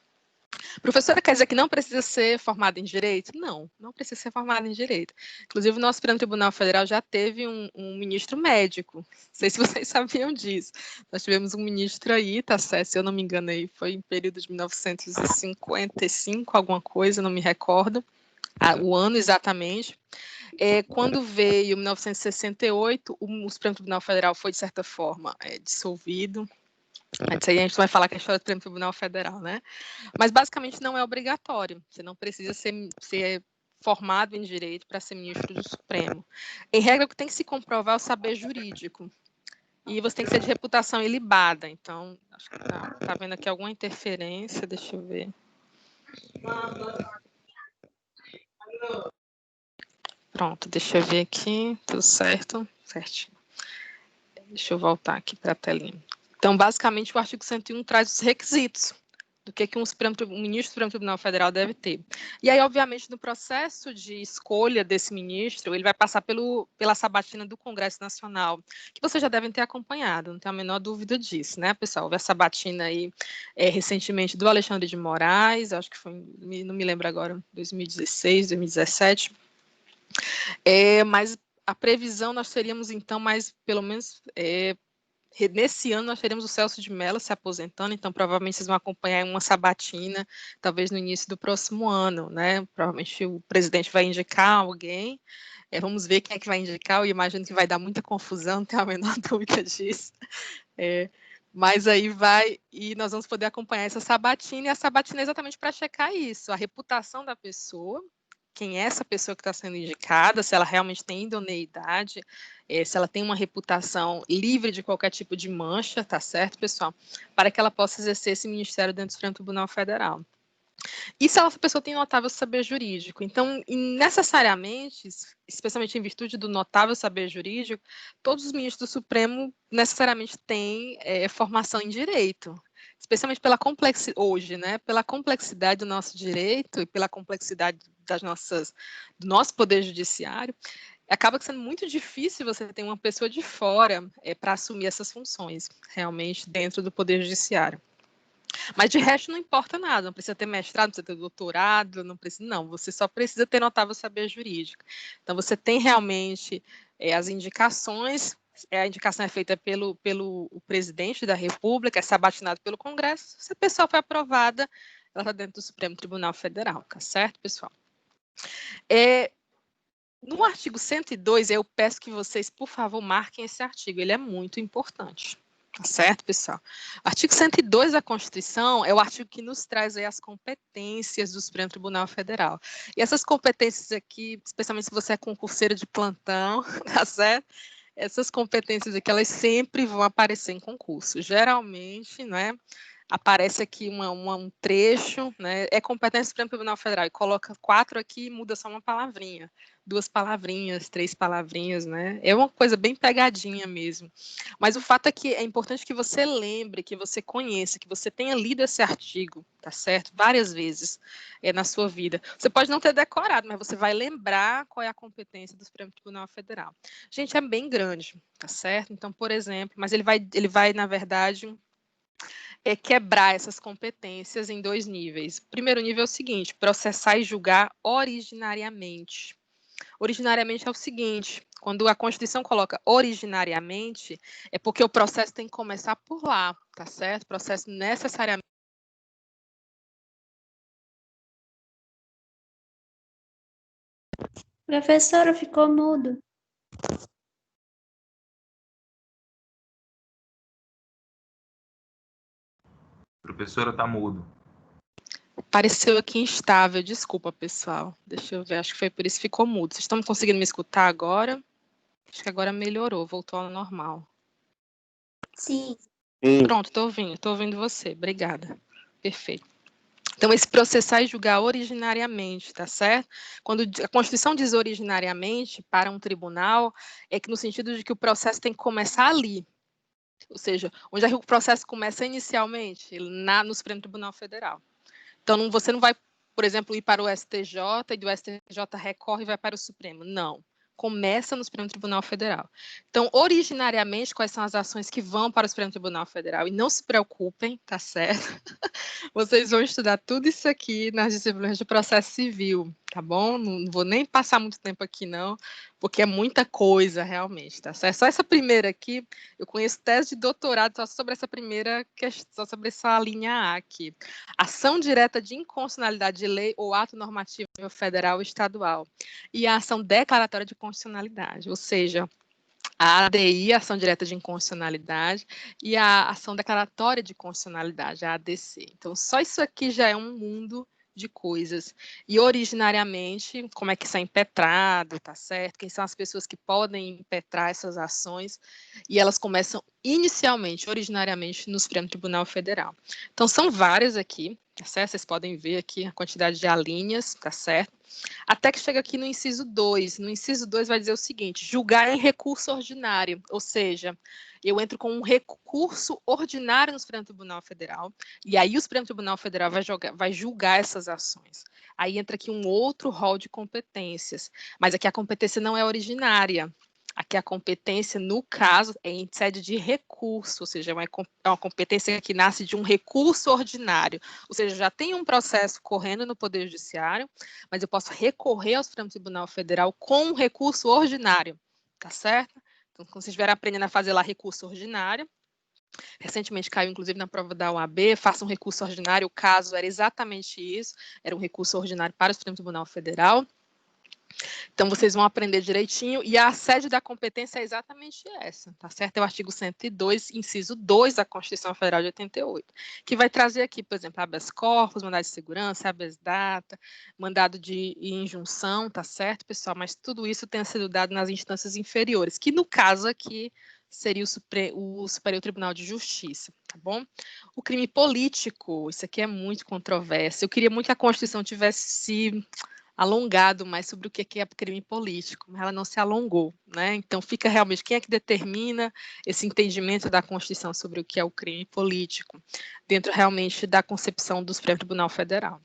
Professora, quer dizer que não precisa ser formada em Direito? Não, não precisa ser formada em Direito. Inclusive, o nosso Supremo Tribunal Federal já teve um ministro médico. Não sei se vocês sabiam disso. Nós tivemos um ministro aí, tá certo? Se eu não me engano aí, foi em período de 1955, alguma coisa, não me recordo. O ano exatamente. Quando veio 1968, o Supremo Tribunal Federal foi, de certa forma, dissolvido. Mas aí a gente vai falar que é a história do Supremo Tribunal Federal, né? Mas basicamente não é obrigatório. Você não precisa ser formado em direito para ser ministro do Supremo. Em regra, o que tem que se comprovar é o saber jurídico. E você tem que ser de reputação ilibada. Então, acho que tá vendo aqui alguma interferência, deixa eu ver. Pronto, deixa eu ver aqui, tudo certo? Certinho. Deixa eu voltar aqui para a telinha. Então, basicamente, o artigo 101 traz os requisitos do que um ministro do Supremo Tribunal Federal deve ter. E aí, obviamente, no processo de escolha desse ministro, ele vai passar pela sabatina do Congresso Nacional, que vocês já devem ter acompanhado, não tenho a menor dúvida disso, né, pessoal? Houve a sabatina aí recentemente do Alexandre de Moraes, acho que foi, não me lembro agora, 2016, 2017, mas a previsão nós teríamos, então, mais, pelo menos, Nesse ano nós teremos o Celso de Mello se aposentando, então provavelmente vocês vão acompanhar uma sabatina, talvez no início do próximo ano, né? Provavelmente o presidente vai indicar alguém, vamos ver quem é que vai indicar, eu imagino que vai dar muita confusão, não tenho a menor dúvida disso. Mas aí e nós vamos poder acompanhar essa sabatina, e a sabatina é exatamente para checar isso, a reputação da pessoa, quem é essa pessoa que está sendo indicada, se ela realmente tem idoneidade, se ela tem uma reputação livre de qualquer tipo de mancha, tá certo, pessoal? Para que ela possa exercer esse ministério dentro do Supremo Tribunal Federal. E se essa pessoa tem notável saber jurídico? Então, necessariamente, especialmente em virtude do notável saber jurídico, todos os ministros do Supremo necessariamente têm formação em direito, especialmente pela complexidade hoje, né? Pela complexidade do nosso direito e pela complexidade do nosso poder judiciário, acaba sendo muito difícil você ter uma pessoa de fora para assumir essas funções, realmente, dentro do poder judiciário. Mas de resto não importa nada, não precisa ter mestrado, não precisa ter doutorado, não, você só precisa ter notável saber jurídico. Então você tem realmente as indicações, a indicação é feita pelo o presidente da República, é sabatinado pelo Congresso, se a pessoa foi aprovada, ela está dentro do Supremo Tribunal Federal, tá certo, pessoal? No artigo 102, eu peço que vocês, por favor, marquem esse artigo, ele é muito importante. Tá certo, pessoal? O artigo 102 da Constituição é o artigo que nos traz aí as competências do Supremo Tribunal Federal. E essas competências aqui, especialmente se você é concurseiro de plantão, tá certo? Essas competências aqui, elas sempre vão aparecer em concurso. Geralmente, né, aparece aqui um trecho, né, é competência do Supremo Tribunal Federal, e coloca 4 aqui e muda só uma palavrinha, 2 palavrinhas, 3 palavrinhas, né? É uma coisa bem pegadinha mesmo. Mas o fato é que é importante que você lembre, que você conheça, que você tenha lido esse artigo, tá certo? Várias vezes na sua vida. Você pode não ter decorado, mas você vai lembrar qual é a competência do Supremo Tribunal Federal. Gente, é bem grande, tá certo? Então, por exemplo, mas ele vai na verdade, quebrar essas competências em 2 níveis. O primeiro nível é o seguinte: processar e julgar originariamente. Originariamente é o seguinte: quando a Constituição coloca originariamente, é porque o processo tem que começar por lá, tá certo? O processo necessariamente. Professora, ficou mudo. Professora, tá mudo. Apareceu aqui instável, desculpa, pessoal. Deixa eu ver, acho que foi por isso que ficou mudo. Vocês estão conseguindo me escutar agora? Acho que agora melhorou, voltou ao normal. Sim. Pronto, estou ouvindo você, obrigada. Perfeito. Então, esse processar e julgar originariamente, tá certo? Quando a Constituição diz originariamente para um tribunal, é que no sentido de que o processo tem que começar ali, ou seja, onde é que o processo começa inicialmente? No Supremo Tribunal Federal. Então, você não vai, por exemplo, ir para o STJ e do STJ recorre e vai para o Supremo. Não. Começa no Supremo Tribunal Federal. Então, originariamente, quais são as ações que vão para o Supremo Tribunal Federal? E não se preocupem, tá certo? Vocês vão estudar tudo isso aqui nas disciplinas de processo civil, tá bom? Não vou nem passar muito tempo aqui, não, porque é muita coisa, realmente, tá certo? Só essa primeira aqui, eu conheço tese de doutorado só sobre essa primeira questão, só sobre essa linha A aqui. Ação direta de inconstitucionalidade de lei ou ato normativo federal ou estadual. E a ação declaratória de constitucionalidade, ou seja, a ADI, a ação direta de inconstitucionalidade, e a ação declaratória de constitucionalidade, a ADC. Então, só isso aqui já é um mundo de coisas. E originariamente, como é que isso é impetrado, tá certo? Quem são as pessoas que podem impetrar essas ações? E elas começam inicialmente, originariamente, no Supremo Tribunal Federal. Então, são várias aqui, tá certo? Vocês podem ver aqui a quantidade de alíneas, tá certo? Até que chega aqui no inciso 2. No inciso 2 vai dizer o seguinte: julgar em recurso ordinário, ou seja, eu entro com um recurso ordinário no Supremo Tribunal Federal, e aí o Supremo Tribunal Federal vai julgar essas ações. Aí entra aqui um outro rol de competências, mas aqui a competência não é originária. Aqui a competência, no caso, é em sede de recurso, ou seja, é uma competência que nasce de um recurso ordinário, ou seja, já tem um processo correndo no Poder Judiciário, mas eu posso recorrer ao Supremo Tribunal Federal com um recurso ordinário, tá certo? Então, quando vocês estiverem aprendendo a fazer lá recurso ordinário, recentemente caiu, inclusive, na prova da OAB, faça um recurso ordinário, o caso era exatamente isso, era um recurso ordinário para o Supremo Tribunal Federal. Então, vocês vão aprender direitinho, e a sede da competência é exatamente essa, tá certo? É o artigo 102, inciso 2 da Constituição Federal de 88, que vai trazer aqui, por exemplo, habeas corpus, mandado de segurança, habeas data, mandado de injunção, tá certo, pessoal? Mas tudo isso tem sido dado nas instâncias inferiores, que no caso aqui seria o Superior Tribunal de Justiça, tá bom? O crime político, isso aqui é muito controverso. Eu queria muito que a Constituição tivesse se alongado mais sobre o que é crime político, mas ela não se alongou, né? Então fica realmente quem é que determina esse entendimento da Constituição sobre o que é o crime político, dentro realmente da concepção do Supremo Tribunal Federal.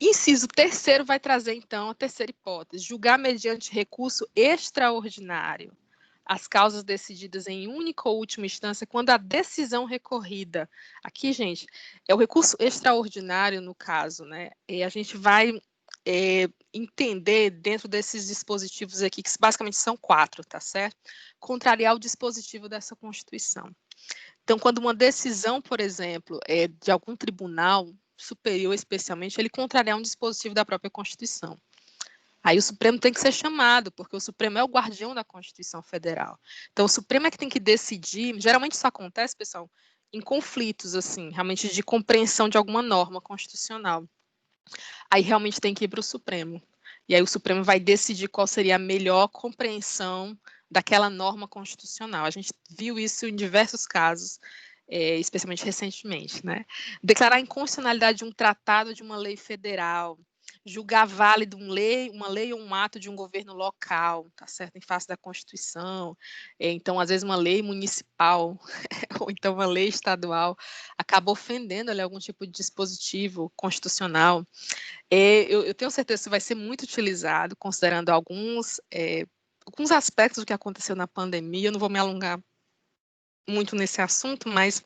Inciso terceiro vai trazer, então, a terceira hipótese, julgar mediante recurso extraordinário as causas decididas em única ou última instância quando a decisão recorrida, aqui, gente, é o recurso extraordinário no caso, né? E a gente vai entender dentro desses dispositivos aqui, que basicamente são 4, tá certo? Contrariar o dispositivo dessa Constituição. Então, quando uma decisão, por exemplo, de algum tribunal superior, especialmente, ele contrariar um dispositivo da própria Constituição. Aí o Supremo tem que ser chamado, porque o Supremo é o guardião da Constituição Federal. Então, o Supremo é que tem que decidir, geralmente isso acontece, pessoal, em conflitos, assim, realmente de compreensão de alguma norma constitucional. Aí realmente tem que ir para o Supremo. E aí o Supremo vai decidir qual seria a melhor compreensão daquela norma constitucional. A gente viu isso em diversos casos, especialmente recentemente, né? Declarar a inconstitucionalidade de um tratado de uma lei federal, julgar válido uma lei ou um ato de um governo local, tá certo? Em face da Constituição. Então, às vezes, uma lei municipal ou então uma lei estadual acaba ofendendo ali algum tipo de dispositivo constitucional. Eu tenho certeza que isso vai ser muito utilizado, considerando alguns aspectos do que aconteceu na pandemia. Eu não vou me alongar muito nesse assunto, mas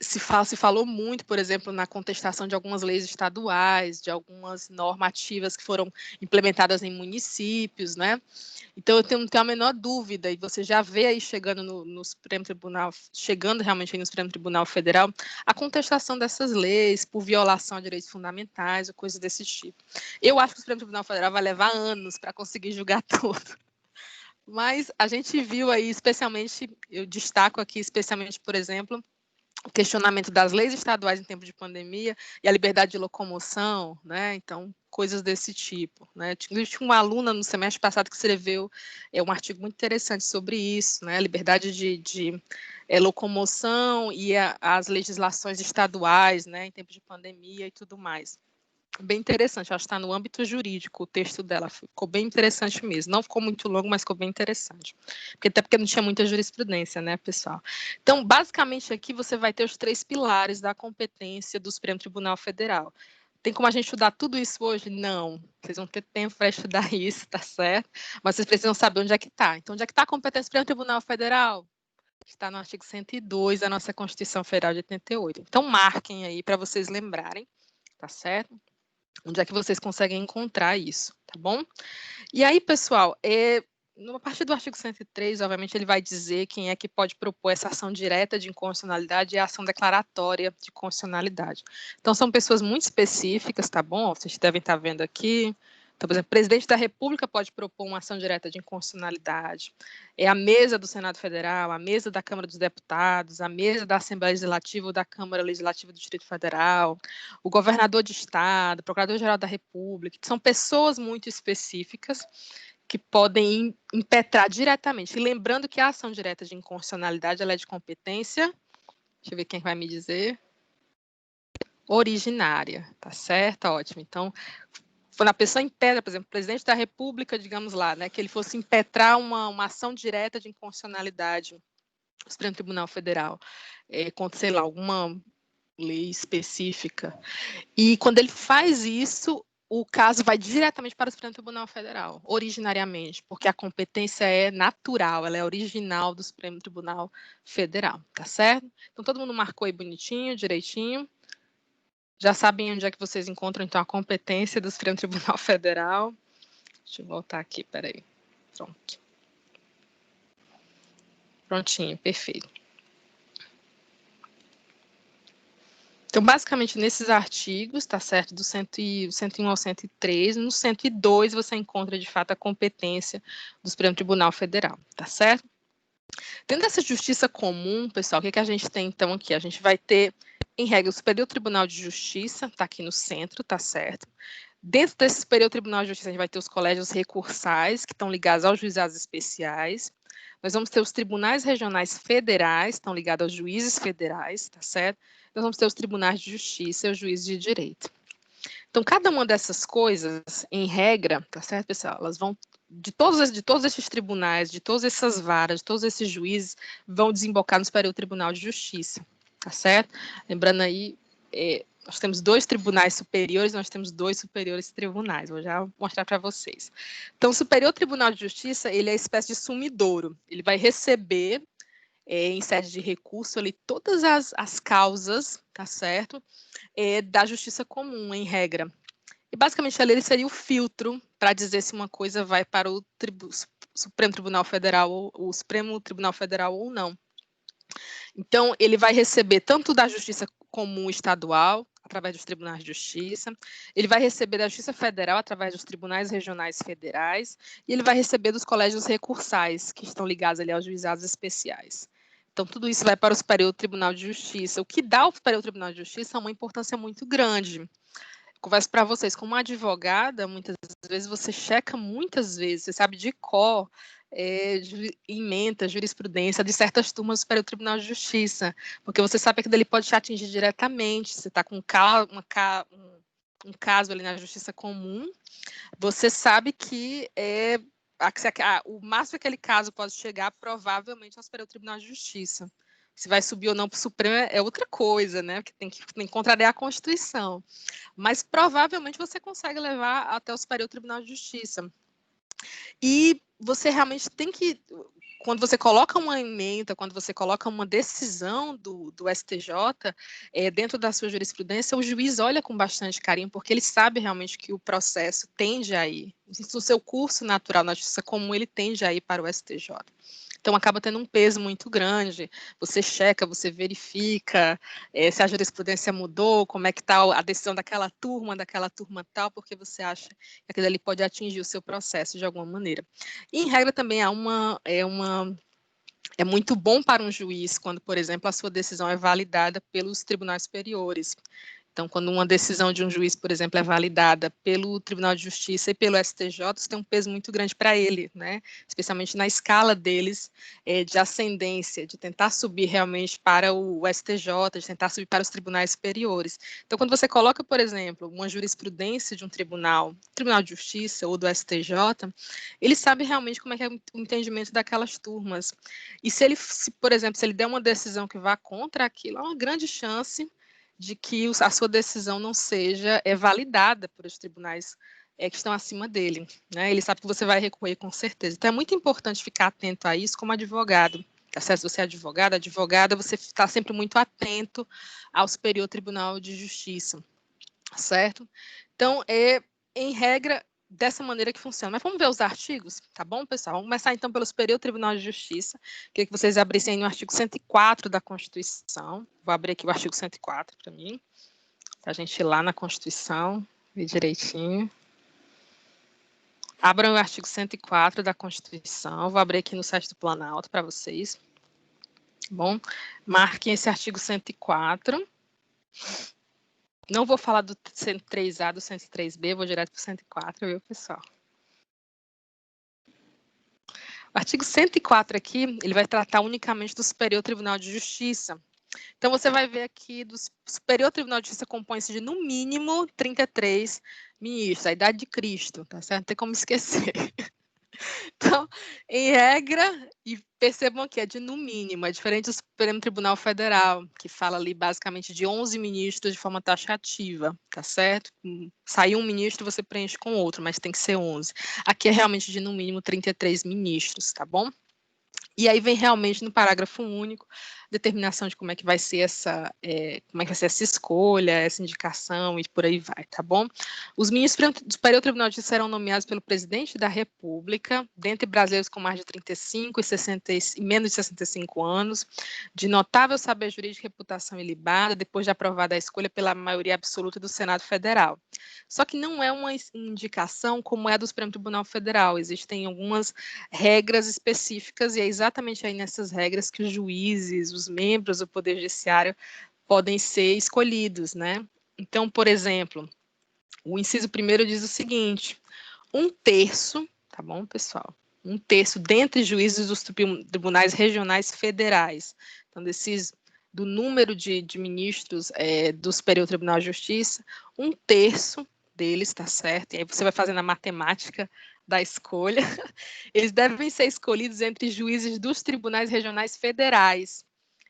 se falou muito, por exemplo, na contestação de algumas leis estaduais, de algumas normativas que foram implementadas em municípios, né? Então, eu não tenho a menor dúvida, e você já vê aí chegando no Supremo Tribunal, chegando realmente aí no Supremo Tribunal Federal, a contestação dessas leis por violação a direitos fundamentais, ou coisas desse tipo. Eu acho que o Supremo Tribunal Federal vai levar anos para conseguir julgar tudo. Mas a gente viu aí, especialmente, eu destaco aqui, especialmente, por exemplo, o questionamento das leis estaduais em tempo de pandemia e a liberdade de locomoção, né? Então, coisas desse tipo, né? Tinha uma aluna no semestre passado que escreveu um artigo muito interessante sobre isso, né? A liberdade de locomoção e as legislações estaduais, né? Em tempo de pandemia e tudo mais. Bem interessante, acho que está no âmbito jurídico o texto dela, ficou bem interessante mesmo, não ficou muito longo, mas ficou bem interessante, até porque não tinha muita jurisprudência, né, pessoal? Então, basicamente aqui você vai ter os 3 pilares da competência do Supremo Tribunal Federal. Tem como a gente estudar tudo isso hoje? Não, vocês vão ter tempo para estudar isso, tá certo? Mas vocês precisam saber onde é que está. Então, onde é que está a competência do Supremo Tribunal Federal? Está no artigo 102 da nossa Constituição Federal de 88. Então, marquem aí para vocês lembrarem, tá certo? Onde é que vocês conseguem encontrar isso, tá bom? E aí, pessoal, a partir do artigo 103, obviamente, ele vai dizer quem é que pode propor essa ação direta de inconstitucionalidade e a ação declaratória de constitucionalidade. Então, são pessoas muito específicas, tá bom? Vocês devem estar vendo aqui. Então, por exemplo, o presidente da República pode propor uma ação direta de inconstitucionalidade. É a mesa do Senado Federal, a mesa da Câmara dos Deputados, a mesa da Assembleia Legislativa ou da Câmara Legislativa do Distrito Federal, o governador de estado, o procurador-geral da República. São pessoas muito específicas que podem impetrar diretamente. E lembrando que a ação direta de inconstitucionalidade ela é de competência, deixa eu ver quem vai me dizer, originária, tá certo? Ótimo. Então, quando a pessoa impetra, por exemplo, o presidente da República, digamos lá, né, que ele fosse impetrar uma ação direta de inconstitucionalidade no Supremo Tribunal Federal, contra, sei lá, alguma lei específica. E quando ele faz isso, o caso vai diretamente para o Supremo Tribunal Federal, originariamente, porque a competência é natural, ela é original do Supremo Tribunal Federal, tá certo? Então, todo mundo marcou aí bonitinho, direitinho. Já sabem onde é que vocês encontram, então, a competência do Supremo Tribunal Federal. Deixa eu voltar aqui, peraí. Pronto. Prontinho, perfeito. Então, basicamente, nesses artigos, tá certo, do 101 ao 103, no 102 você encontra, de fato, a competência do Supremo Tribunal Federal, tá certo? Dentro dessa justiça comum, pessoal, o que a gente tem, então, aqui? A gente vai ter, em regra, o Superior Tribunal de Justiça, tá aqui no centro, tá certo? Dentro desse Superior Tribunal de Justiça, a gente vai ter os colégios recursais, que estão ligados aos juizados especiais. Nós vamos ter os tribunais regionais federais, estão ligados aos juízes federais, tá certo? Nós vamos ter os tribunais de justiça e os juízes de direito. Então, cada uma dessas coisas, em regra, tá certo, pessoal? Elas vão, de todos esses tribunais, de todas essas varas, de todos esses juízes, vão desembocar no Superior Tribunal de Justiça, tá certo? Lembrando aí, nós temos 2 tribunais superiores, nós temos 2 superiores tribunais, vou já mostrar para vocês. Então, o Superior Tribunal de Justiça, ele é uma espécie de sumidouro, ele vai receber, em sede de recurso, ali, todas as causas, tá certo? Da justiça comum, em regra. E, basicamente, ali ele seria o filtro para dizer se uma coisa vai para o Supremo Tribunal Federal, ou o Supremo Tribunal Federal ou não. Então, ele vai receber tanto da justiça comum estadual, através dos tribunais de justiça, ele vai receber da Justiça Federal, através dos tribunais regionais federais, e ele vai receber dos colégios recursais, que estão ligados ali aos juizados especiais. Então, tudo isso vai para o Superior Tribunal de Justiça, o que dá ao Superior Tribunal de Justiça uma importância muito grande. Converso para vocês, como advogada, muitas vezes você checa muitas vezes, você sabe de cor, ementa, jurisprudência de certas turmas do Superior Tribunal de Justiça, porque você sabe que dele pode te atingir diretamente, você está com um caso ali na Justiça Comum, você sabe que o máximo que aquele caso pode chegar, provavelmente, ao Superior Tribunal de Justiça. Se vai subir ou não para o Supremo é outra coisa, né? Porque tem que contrariar a Constituição. Mas provavelmente você consegue levar até o Superior Tribunal de Justiça. E você realmente tem que, quando você coloca uma ementa, quando você coloca uma decisão do STJ dentro da sua jurisprudência, o juiz olha com bastante carinho, porque ele sabe realmente que o processo tende a ir, no seu curso natural na justiça comum, ele tende a ir para o STJ. Então, acaba tendo um peso muito grande. Você checa, você verifica se a jurisprudência mudou, como é que está a decisão daquela turma tal, porque você acha que aquilo ali pode atingir o seu processo de alguma maneira. E, em regra, também é muito bom para um juiz quando, por exemplo, a sua decisão é validada pelos tribunais superiores. Então, quando uma decisão de um juiz, por exemplo, é validada pelo Tribunal de Justiça e pelo STJ, isso tem um peso muito grande para ele, né? Especialmente na escala deles de ascendência, de tentar subir realmente para o STJ, de tentar subir para os tribunais superiores. Então, quando você coloca, por exemplo, uma jurisprudência de um Tribunal de Justiça ou do STJ, ele sabe realmente como é que é o entendimento daquelas turmas. E por exemplo, se ele der uma decisão que vá contra aquilo, há uma grande chance de que a sua decisão não seja validada por os tribunais que estão acima dele, né? Ele sabe que você vai recorrer com certeza. Então, é muito importante ficar atento a isso como advogado, tá certo? Se você é advogada, você está sempre muito atento ao Superior Tribunal de Justiça, certo? Então, em regra, dessa maneira que funciona. Mas vamos ver os artigos, tá bom, pessoal? Vamos começar, então, pelo Superior Tribunal de Justiça. Queria que vocês abrissem aí no artigo 104 da Constituição. Vou abrir aqui o artigo 104 para mim, para a gente ir lá na Constituição, ver direitinho. Abram o artigo 104 da Constituição. Vou abrir aqui no site do Planalto para vocês. Bom, marquem esse artigo 104. Não vou falar do 103A, do 103B, vou direto para o 104, viu, pessoal? O artigo 104 aqui, ele vai tratar unicamente do Superior Tribunal de Justiça. Então, você vai ver aqui, do Superior Tribunal de Justiça compõe-se de, no mínimo, 33 ministros, a idade de Cristo, tá certo? Não tem como esquecer. Então, em regra, e percebam que é de no mínimo, é diferente do Supremo Tribunal Federal, que fala ali basicamente de 11 ministros de forma taxativa, tá certo? Saiu um ministro, você preenche com outro, mas tem que ser 11. Aqui é realmente de no mínimo 33 ministros, tá bom? E aí vem realmente no parágrafo único determinação de como é que vai ser essa escolha, essa indicação e por aí vai, tá bom? Os ministros do Superior Tribunal de Justiça serão nomeados pelo presidente da República, dentre brasileiros com mais de 35 e menos de 65 anos, de notável saber jurídico, reputação ilibada, depois de aprovada a escolha pela maioria absoluta do Senado Federal. Só que não é uma indicação como é a do Supremo Tribunal Federal, existem algumas regras específicas e é exatamente aí nessas regras que os juízes, os membros do Poder Judiciário podem ser escolhidos, né? Então, por exemplo, o inciso 1º diz o seguinte: 1/3, tá bom, pessoal? 1/3 dentre juízes dos tribunais regionais federais. Então, do número de ministros do Superior Tribunal de Justiça, 1/3 deles, tá certo? E aí você vai fazendo a matemática da escolha. Eles devem ser escolhidos entre juízes dos tribunais regionais federais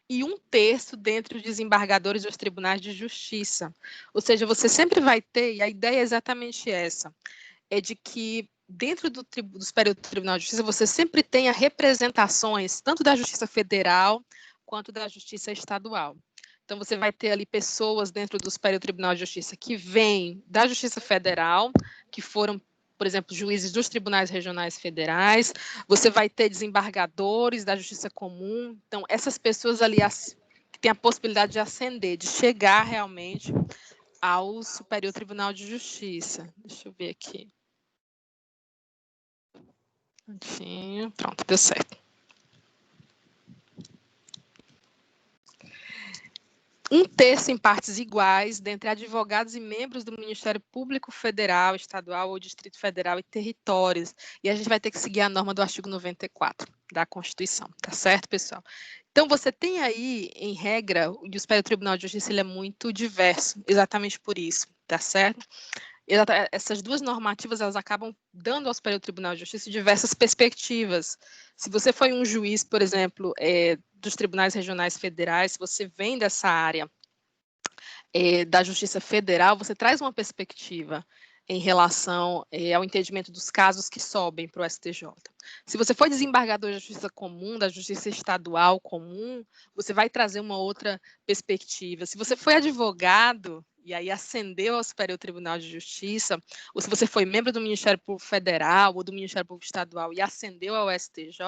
e 1/3 dentre os desembargadores dos tribunais de justiça. Ou seja, você sempre vai ter, e a ideia é exatamente essa, é de que dentro do Superior Tribunal de Justiça você sempre tenha representações, tanto da Justiça Federal quanto da Justiça Estadual. Então, você vai ter ali pessoas dentro do Superior Tribunal de Justiça que vêm da Justiça Federal, que foram, por exemplo, juízes dos tribunais regionais federais, você vai ter desembargadores da Justiça Comum. Então, essas pessoas ali que têm a possibilidade de ascender, de chegar realmente ao Superior Tribunal de Justiça. Deixa eu ver aqui. Pronto, deu certo. 1/3 em partes iguais dentre advogados e membros do Ministério Público Federal, Estadual ou Distrito Federal e territórios. E a gente vai ter que seguir a norma do artigo 94 da Constituição, tá certo, pessoal? Então, você tem aí, em regra, o Superior Tribunal de Justiça ele é muito diverso, exatamente por isso, tá certo? Essas duas normativas, elas acabam dando ao Superior Tribunal de Justiça diversas perspectivas. Se você foi um juiz, por exemplo, dos tribunais regionais federais, se você vem dessa área da Justiça Federal, você traz uma perspectiva em relação ao entendimento dos casos que sobem para o STJ. Se você for desembargador da Justiça Comum, da Justiça Estadual Comum, você vai trazer uma outra perspectiva. Se você foi advogado e aí ascendeu ao Superior Tribunal de Justiça, ou se você foi membro do Ministério Público Federal ou do Ministério Público Estadual e ascendeu ao STJ,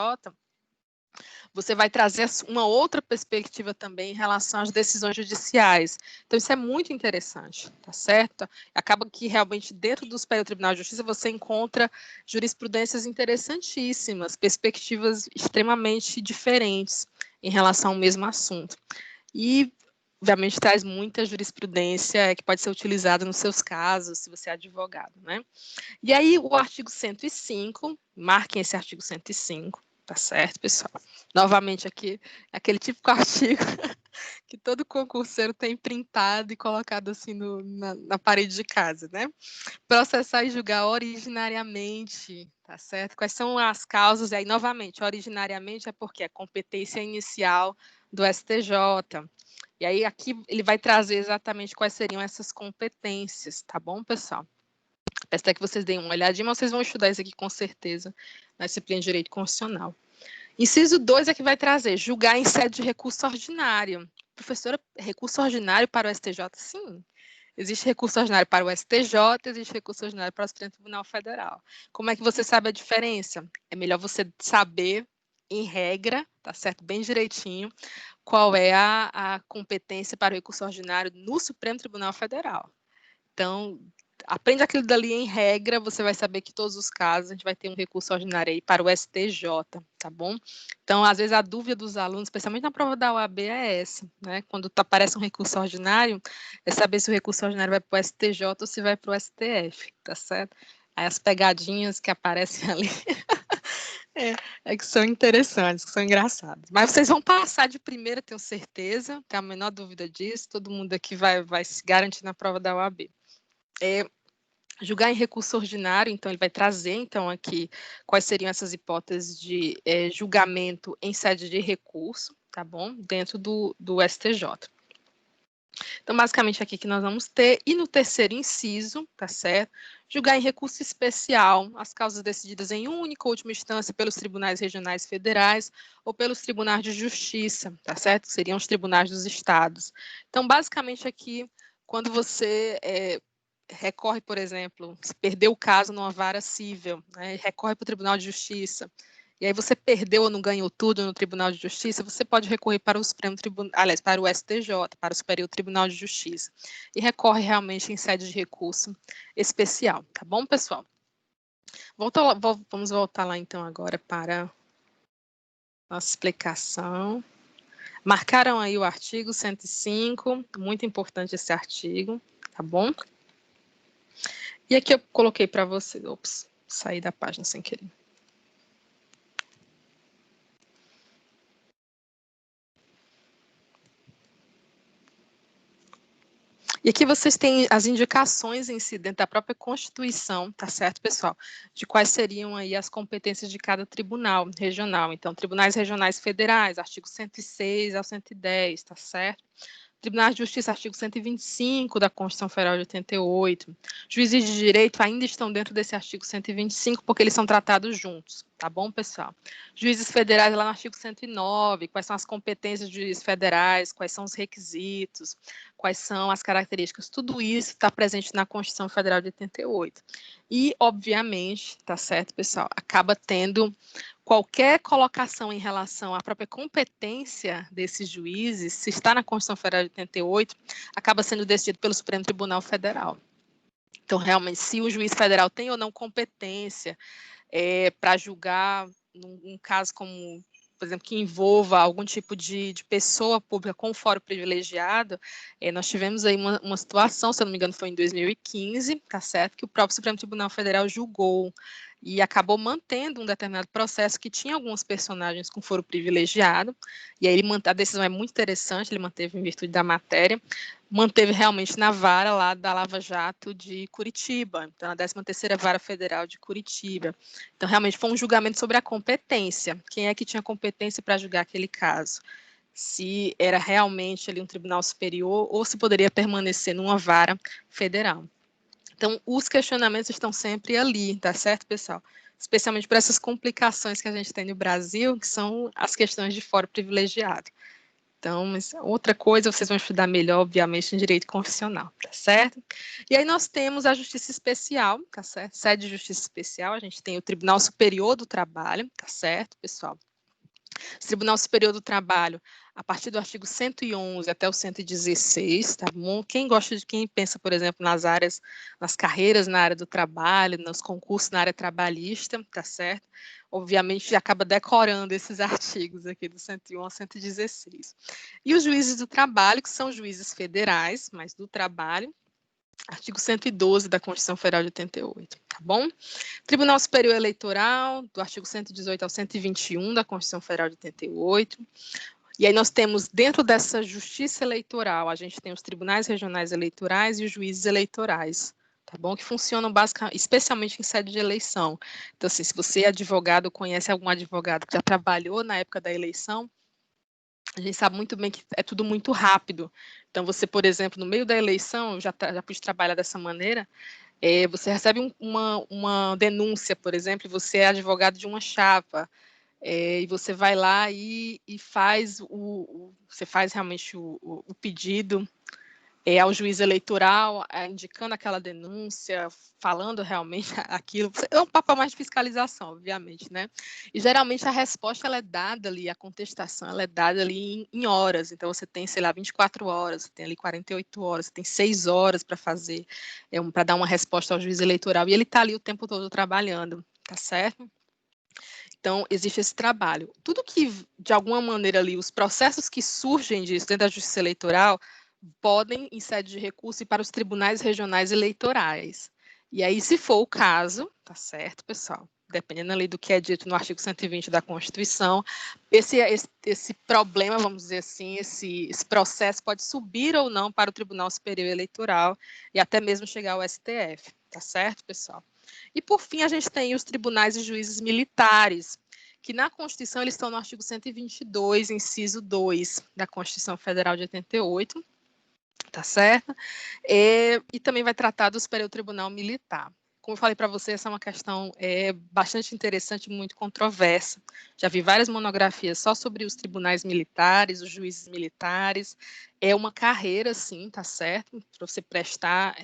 você vai trazer uma outra perspectiva também em relação às decisões judiciais. Então, isso é muito interessante, tá certo? Acaba que, realmente, dentro do Superior Tribunal de Justiça, você encontra jurisprudências interessantíssimas, perspectivas extremamente diferentes em relação ao mesmo assunto. E, obviamente, traz muita jurisprudência que pode ser utilizada nos seus casos, se você é advogado, né? E aí, o artigo 105, marquem esse artigo 105, tá certo, pessoal? Novamente aqui, aquele típico artigo que todo concurseiro tem printado e colocado assim na parede de casa, né? Processar e julgar originariamente, tá certo? Quais são as causas? E aí, novamente, originariamente é porque é competência inicial do STJ. E aí, aqui ele vai trazer exatamente quais seriam essas competências, tá bom, pessoal? Peço até que vocês deem uma olhadinha, mas vocês vão estudar isso aqui com certeza na disciplina de Direito Constitucional. Inciso 2 é que vai trazer julgar em sede de recurso ordinário. Professora, recurso ordinário para o STJ? Sim. Existe recurso ordinário para o STJ, existe recurso ordinário para o Supremo Tribunal Federal. Como é que você sabe a diferença? É melhor você saber, em regra, tá certo? Bem direitinho, qual é a competência para o recurso ordinário no Supremo Tribunal Federal. Então, aprende aquilo dali em regra, você vai saber que todos os casos a gente vai ter um recurso ordinário aí para o STJ, tá bom? Então, às vezes a dúvida dos alunos, especialmente na prova da OAB, é essa, né? Quando aparece um recurso ordinário, é saber se o recurso ordinário vai para o STJ ou se vai para o STF, tá certo? Aí as pegadinhas que aparecem ali que são interessantes, que são engraçadas. Mas vocês vão passar de primeira, tenho certeza, tenho a menor dúvida disso, todo mundo aqui vai se garantir na prova da OAB. Julgar em recurso ordinário, então ele vai trazer então aqui quais seriam essas hipóteses de julgamento em sede de recurso, tá bom? Dentro do STJ. Então, basicamente, aqui que nós vamos ter, e no terceiro inciso, tá certo? Julgar em recurso especial as causas decididas em única ou última instância pelos tribunais regionais federais ou pelos tribunais de justiça, tá certo? Seriam os tribunais dos estados. Então, basicamente, aqui, quando você recorre, por exemplo, se perdeu o caso numa vara civil, né, recorre para o Tribunal de Justiça, e aí você perdeu ou não ganhou tudo no Tribunal de Justiça, você pode recorrer para o Supremo Tribunal, aliás, para o STJ, para o Superior Tribunal de Justiça, e recorre realmente em sede de recurso especial, tá bom, pessoal? Vamos voltar lá, então, agora para nossa explicação. Marcaram aí o artigo 105, muito importante esse artigo, tá bom? E aqui eu coloquei para vocês, ops, saí da página sem querer. E aqui vocês têm as indicações em si, dentro da própria Constituição, tá certo, pessoal? De quais seriam aí as competências de cada tribunal regional. Então, tribunais regionais federais, artigo 106 ao 110, tá certo? Tribunais de Justiça, artigo 125 da Constituição Federal de 88. Juízes de direito ainda estão dentro desse artigo 125, porque eles são tratados juntos, tá bom, pessoal? Juízes federais, lá no artigo 109, quais são as competências de juízes federais, quais são os requisitos, quais são as características, tudo isso está presente na Constituição Federal de 88. E, obviamente, tá certo, pessoal, acaba tendo qualquer colocação em relação à própria competência desses juízes, se está na Constituição Federal de 88, acaba sendo decidido pelo Supremo Tribunal Federal. Então, realmente, se o juiz federal tem ou não competência para julgar um caso como, por exemplo, que envolva algum tipo de pessoa pública com fórum privilegiado, nós tivemos aí uma situação, se eu não me engano, foi em 2015, tá certo, que o próprio Supremo Tribunal Federal julgou e acabou mantendo um determinado processo que tinha alguns personagens com foro privilegiado, e aí a decisão é muito interessante, ele manteve em virtude da matéria, manteve realmente na vara lá da Lava Jato de Curitiba, então na 13ª Vara Federal de Curitiba. Então, realmente, foi um julgamento sobre a competência, quem é que tinha competência para julgar aquele caso, se era realmente ali um tribunal superior ou se poderia permanecer numa vara federal. Então, os questionamentos estão sempre ali, tá certo, pessoal? Especialmente por essas complicações que a gente tem no Brasil, que são as questões de fórum privilegiado. Então, mas outra coisa vocês vão estudar melhor, obviamente, em direito constitucional, tá certo? E aí nós temos a Justiça Especial, tá certo? Sede de Justiça Especial, a gente tem o Tribunal Superior do Trabalho, tá certo, pessoal? O Tribunal Superior do Trabalho, a partir do artigo 111 até o 116, tá bom? Quem pensa, por exemplo, nas carreiras na área do trabalho, nos concursos na área trabalhista, tá certo? Obviamente, acaba decorando esses artigos aqui do 101 ao 116. E os juízes do trabalho, que são juízes federais, mas do trabalho, artigo 112 da Constituição Federal de 88, tá bom? Tribunal Superior Eleitoral, do artigo 118 ao 121 da Constituição Federal de 88. E aí nós temos, dentro dessa justiça eleitoral, a gente tem os tribunais regionais eleitorais e os juízes eleitorais, tá bom? Que funcionam basicamente, especialmente em sede de eleição. Então, assim, se você é advogado, conhece algum advogado que já trabalhou na época da eleição, a gente sabe muito bem que é tudo muito rápido. Então, você, por exemplo, no meio da eleição, eu já pude trabalhar dessa maneira, você recebe uma denúncia, por exemplo, e você é advogado de uma chapa, e você vai lá e faz você faz realmente o pedido ao juiz eleitoral, indicando aquela denúncia, falando realmente aquilo. É um papel mais de fiscalização, obviamente, né? E geralmente a resposta ela é dada ali, a contestação ela é dada ali em horas. Então você tem, sei lá, 24 horas, você tem ali 48 horas, você tem 6 horas para fazer, para dar uma resposta ao juiz eleitoral. E ele está ali o tempo todo trabalhando, tá certo? Então, existe esse trabalho. Tudo que, de alguma maneira ali, os processos que surgem disso dentro da justiça eleitoral podem, em sede de recurso, ir para os tribunais regionais eleitorais. E aí, se for o caso, tá certo, pessoal? Dependendo ali do que é dito no artigo 120 da Constituição, esse problema, vamos dizer assim, esse processo pode subir ou não para o Tribunal Superior Eleitoral e até mesmo chegar ao STF, tá certo, pessoal? E, por fim, a gente tem os tribunais e juízes militares, que na Constituição eles estão no artigo 122, inciso 2 da Constituição Federal de 88, tá certo? E também vai tratar do Superior Tribunal Militar. Como eu falei para você, essa é uma questão bastante interessante, muito controversa. Já vi várias monografias só sobre os tribunais militares, os juízes militares. É uma carreira, sim, tá certo? Para você prestar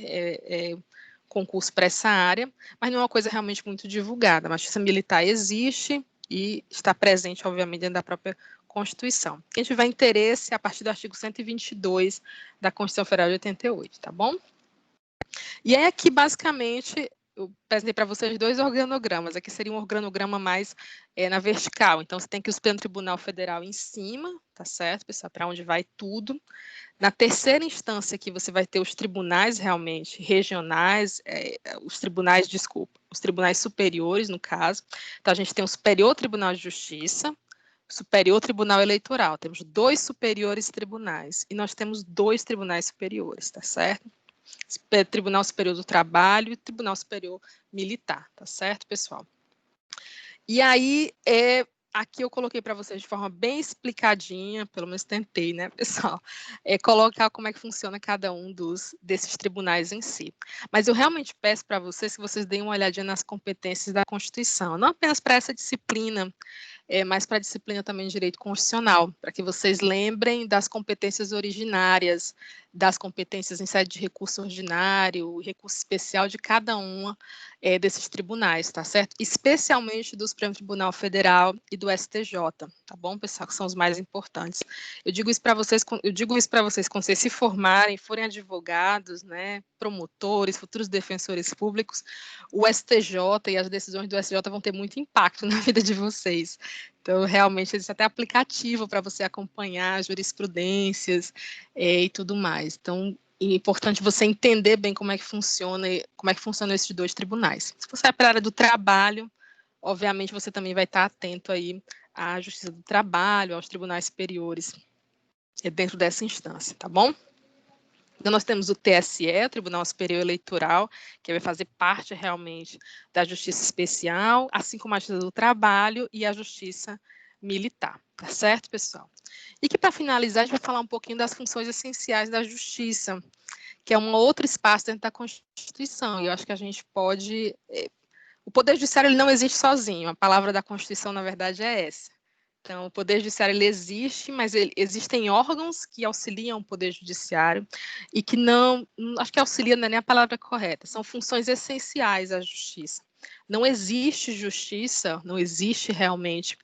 concurso para essa área, mas não é uma coisa realmente muito divulgada. A justiça militar existe e está presente, obviamente, dentro da própria Constituição. Quem tiver interesse, a partir do artigo 122 da Constituição Federal de 88, tá bom? E aí aqui, basicamente, eu apresentei para vocês 2 organogramas. Aqui seria um organograma mais na vertical. Então, você tem que o Supremo Tribunal Federal em cima, tá certo, pessoal? Para onde vai tudo. Na terceira instância aqui, você vai ter os tribunais realmente regionais, os tribunais superiores, no caso. Então, a gente tem o Superior Tribunal de Justiça, o Superior Tribunal Eleitoral. Temos 2 superiores tribunais. E nós temos 2 tribunais superiores, tá certo? Tribunal Superior do Trabalho e Tribunal Superior Militar, tá certo, pessoal? E aí, aqui eu coloquei para vocês de forma bem explicadinha, pelo menos tentei, né, pessoal, colocar como é que funciona cada um desses tribunais em si. Mas eu realmente peço para vocês que vocês deem uma olhadinha nas competências da Constituição, não apenas para essa disciplina, mas para a disciplina também de Direito Constitucional, para que vocês lembrem das competências originárias, das competências em sede de recurso ordinário, recurso especial de cada uma desses tribunais, tá certo? Especialmente do Supremo Tribunal Federal e do STJ, tá bom, pessoal, que são os mais importantes. Eu digo isso para vocês quando vocês se formarem, forem advogados, né, promotores, futuros defensores públicos, o STJ e as decisões do STJ vão ter muito impacto na vida de vocês. Então, realmente, existe até aplicativo para você acompanhar jurisprudências e tudo mais. Então, é importante você entender bem como é que funcionam esses 2 tribunais. Se você é para a área do trabalho, obviamente, você também vai estar atento aí à Justiça do Trabalho, aos tribunais superiores dentro dessa instância, tá bom? Então, nós temos o TSE, o Tribunal Superior Eleitoral, que vai fazer parte realmente da Justiça Especial, assim como a Justiça do Trabalho e a Justiça Militar, tá certo, pessoal? E que, para finalizar, a gente vai falar um pouquinho das funções essenciais da Justiça, que é um outro espaço dentro da Constituição, e eu acho que a gente pode... O Poder Judiciário ele não existe sozinho, a palavra da Constituição, na verdade, é essa. Então, o Poder Judiciário ele existe, mas existem órgãos que auxiliam o Poder Judiciário e que não, acho que auxilia não é nem a palavra correta, são funções essenciais à justiça. Não existe justiça, não existe realmente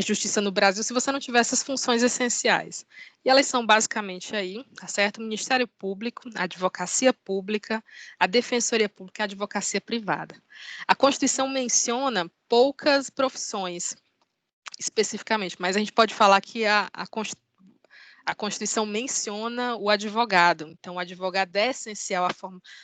justiça no Brasil se você não tiver essas funções essenciais. E elas são basicamente aí, tá certo? O Ministério Público, a Advocacia Pública, a Defensoria Pública e a Advocacia Privada. A Constituição menciona poucas profissões, especificamente, mas a gente pode falar que a Constituição menciona o advogado, então o advogado é essencial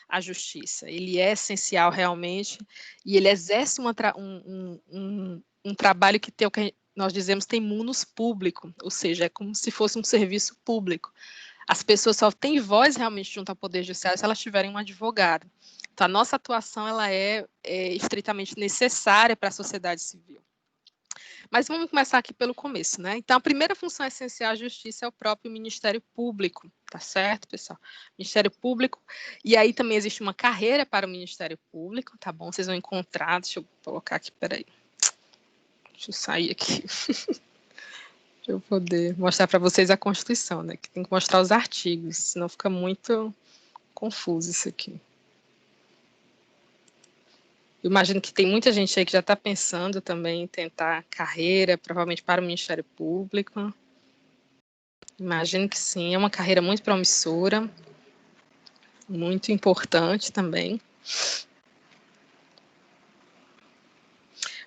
à justiça, ele é essencial realmente, e ele exerce um trabalho que tem o que nós dizemos tem munus público, ou seja, é como se fosse um serviço público. As pessoas só têm voz realmente junto ao Poder Judiciário se elas tiverem um advogado. Então, a nossa atuação ela é estritamente necessária para a sociedade civil. Mas vamos começar aqui pelo começo, né? Então, a primeira função essencial à justiça é o próprio Ministério Público, tá certo, pessoal? Ministério Público, e aí também existe uma carreira para o Ministério Público, tá bom? Vocês vão encontrar, deixa eu colocar aqui, peraí. Deixa eu sair aqui. Deixa eu poder mostrar para vocês a Constituição, né? Que tem que mostrar os artigos, senão fica muito confuso isso aqui. Eu imagino que tem muita gente aí que já está pensando também em tentar carreira, provavelmente para o Ministério Público. Imagino que sim, é uma carreira muito promissora, muito importante também.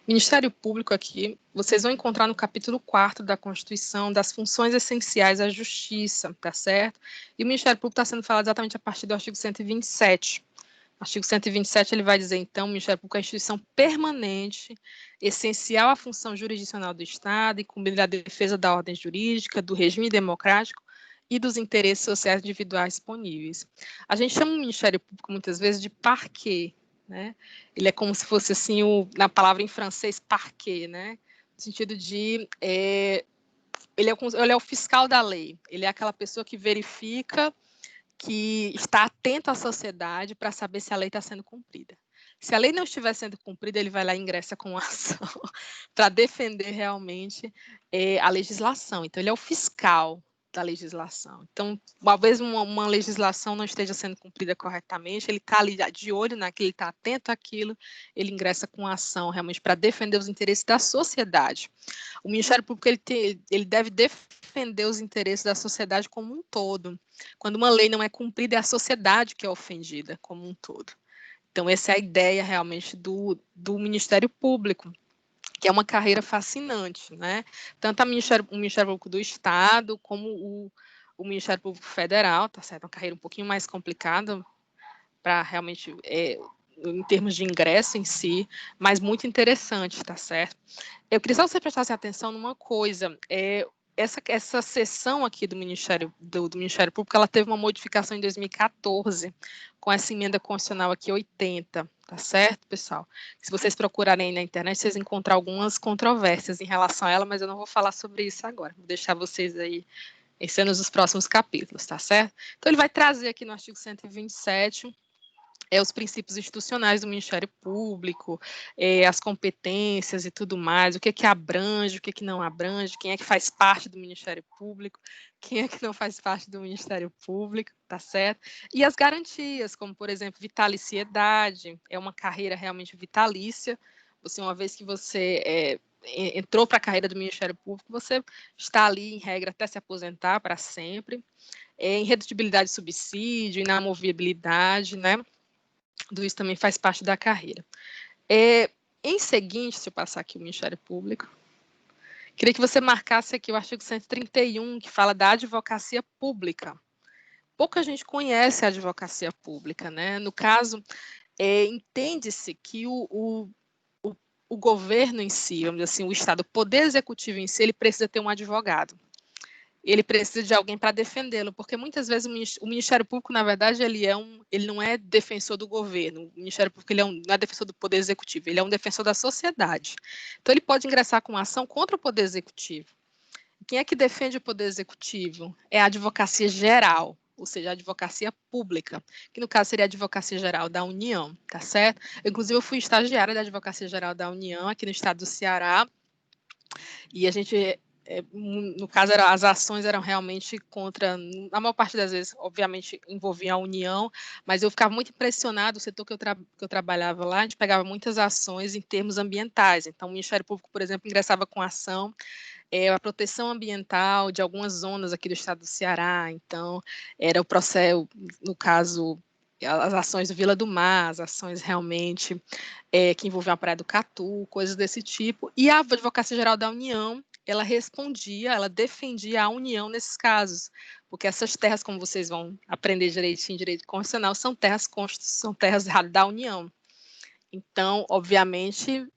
Ministério Público aqui, vocês vão encontrar no capítulo 4º da Constituição, das funções essenciais à justiça, tá certo? E o Ministério Público está sendo falado exatamente a partir do artigo 127. O artigo 127, ele vai dizer, então, o Ministério Público é a instituição permanente, essencial à função jurisdicional do Estado, incumbida da defesa da ordem jurídica, do regime democrático e dos interesses sociais individuais disponíveis. A gente chama o Ministério Público, muitas vezes, de parquet, né? Ele é como se fosse, assim, na palavra em francês, parquet, né? No sentido de... ele é o fiscal da lei, ele é aquela pessoa que verifica que está atento à sociedade para saber se a lei está sendo cumprida. Se a lei não estiver sendo cumprida, ele vai lá e ingressa com uma ação para defender realmente a legislação. Então, ele é o fiscal da legislação. Então, uma vez uma legislação não esteja sendo cumprida corretamente, ele está ali de olho naquilo, ele está atento àquilo, ele ingressa com ação realmente para defender os interesses da sociedade. O Ministério Público ele deve defender os interesses da sociedade como um todo. Quando uma lei não é cumprida, é a sociedade que é ofendida como um todo. Então, essa é a ideia realmente do Ministério Público, que é uma carreira fascinante, né? Tanto o Ministério Público do Estado, como o Ministério Público Federal, tá certo? É uma carreira um pouquinho mais complicada para realmente, em termos de ingresso em si, mas muito interessante, tá certo? Eu queria só que você prestasse atenção numa coisa, essa seção aqui do Ministério Público, ela teve uma modificação em 2014, com essa emenda constitucional aqui 80, tá certo, pessoal? Se vocês procurarem na internet, vocês encontram algumas controvérsias em relação a ela, mas eu não vou falar sobre isso agora, vou deixar vocês aí, sendo nos próximos capítulos, tá certo? Então, ele vai trazer aqui no artigo 127, os princípios institucionais do Ministério Público, as competências e tudo mais, o que abrange, o que não abrange, quem é que faz parte do Ministério Público, quem é que não faz parte do Ministério Público, tá certo? E as garantias, como, por exemplo, vitaliciedade, é uma carreira realmente vitalícia, uma vez que você entrou para a carreira do Ministério Público, você está ali, em regra, até se aposentar para sempre, irredutibilidade de subsídio, inamovibilidade, né? Tudo isso também faz parte da carreira. Em seguinte, se eu passar aqui o Ministério Público, queria que você marcasse aqui o artigo 131, que fala da advocacia pública. Pouca gente conhece a advocacia pública, né? No caso, entende-se que o governo em si, vamos dizer assim, o Estado, o poder executivo em si, ele precisa ter um advogado. Ele precisa de alguém para defendê-lo, porque muitas vezes o Ministério Público, na verdade, ele não é defensor do governo. O Ministério Público não é defensor do Poder Executivo, ele é um defensor da sociedade. Então, ele pode ingressar com uma ação contra o Poder Executivo. Quem é que defende o Poder Executivo? É a Advocacia Geral, ou seja, a Advocacia Pública, que no caso seria a Advocacia Geral da União, tá certo? Inclusive, eu fui estagiária da Advocacia Geral da União, aqui no estado do Ceará, e a gente... no caso, as ações eram realmente contra, na maior parte das vezes, obviamente, envolvia a União, mas eu ficava muito impressionado, o setor que eu trabalhava lá, a gente pegava muitas ações em termos ambientais, então o Ministério Público, por exemplo, ingressava com ação, a proteção ambiental de algumas zonas aqui do estado do Ceará, então era o processo, no caso, as ações do Vila do Mar, as ações realmente que envolviam a Praia do Catu, coisas desse tipo, e a Advocacia Geral da União, ela defendia a União nesses casos, porque essas terras, como vocês vão aprender direitinho, direito constitucional, são terras da União. Então, obviamente,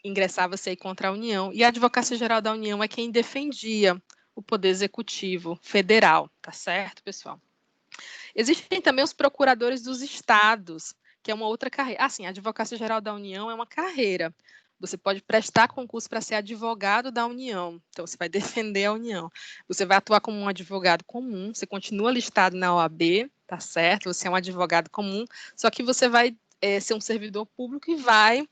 ingressava-se aí contra a União, e a Advocacia Geral da União é quem defendia o Poder Executivo Federal, tá certo, pessoal? Existem também os procuradores dos estados, que é uma outra carreira. Assim, a Advocacia Geral da União é uma carreira. Você pode prestar concurso para ser advogado da União. Então, você vai defender a União. Você vai atuar como um advogado comum, você continua listado na OAB, tá certo? Você é um advogado comum, só que você vai ser um servidor público e vai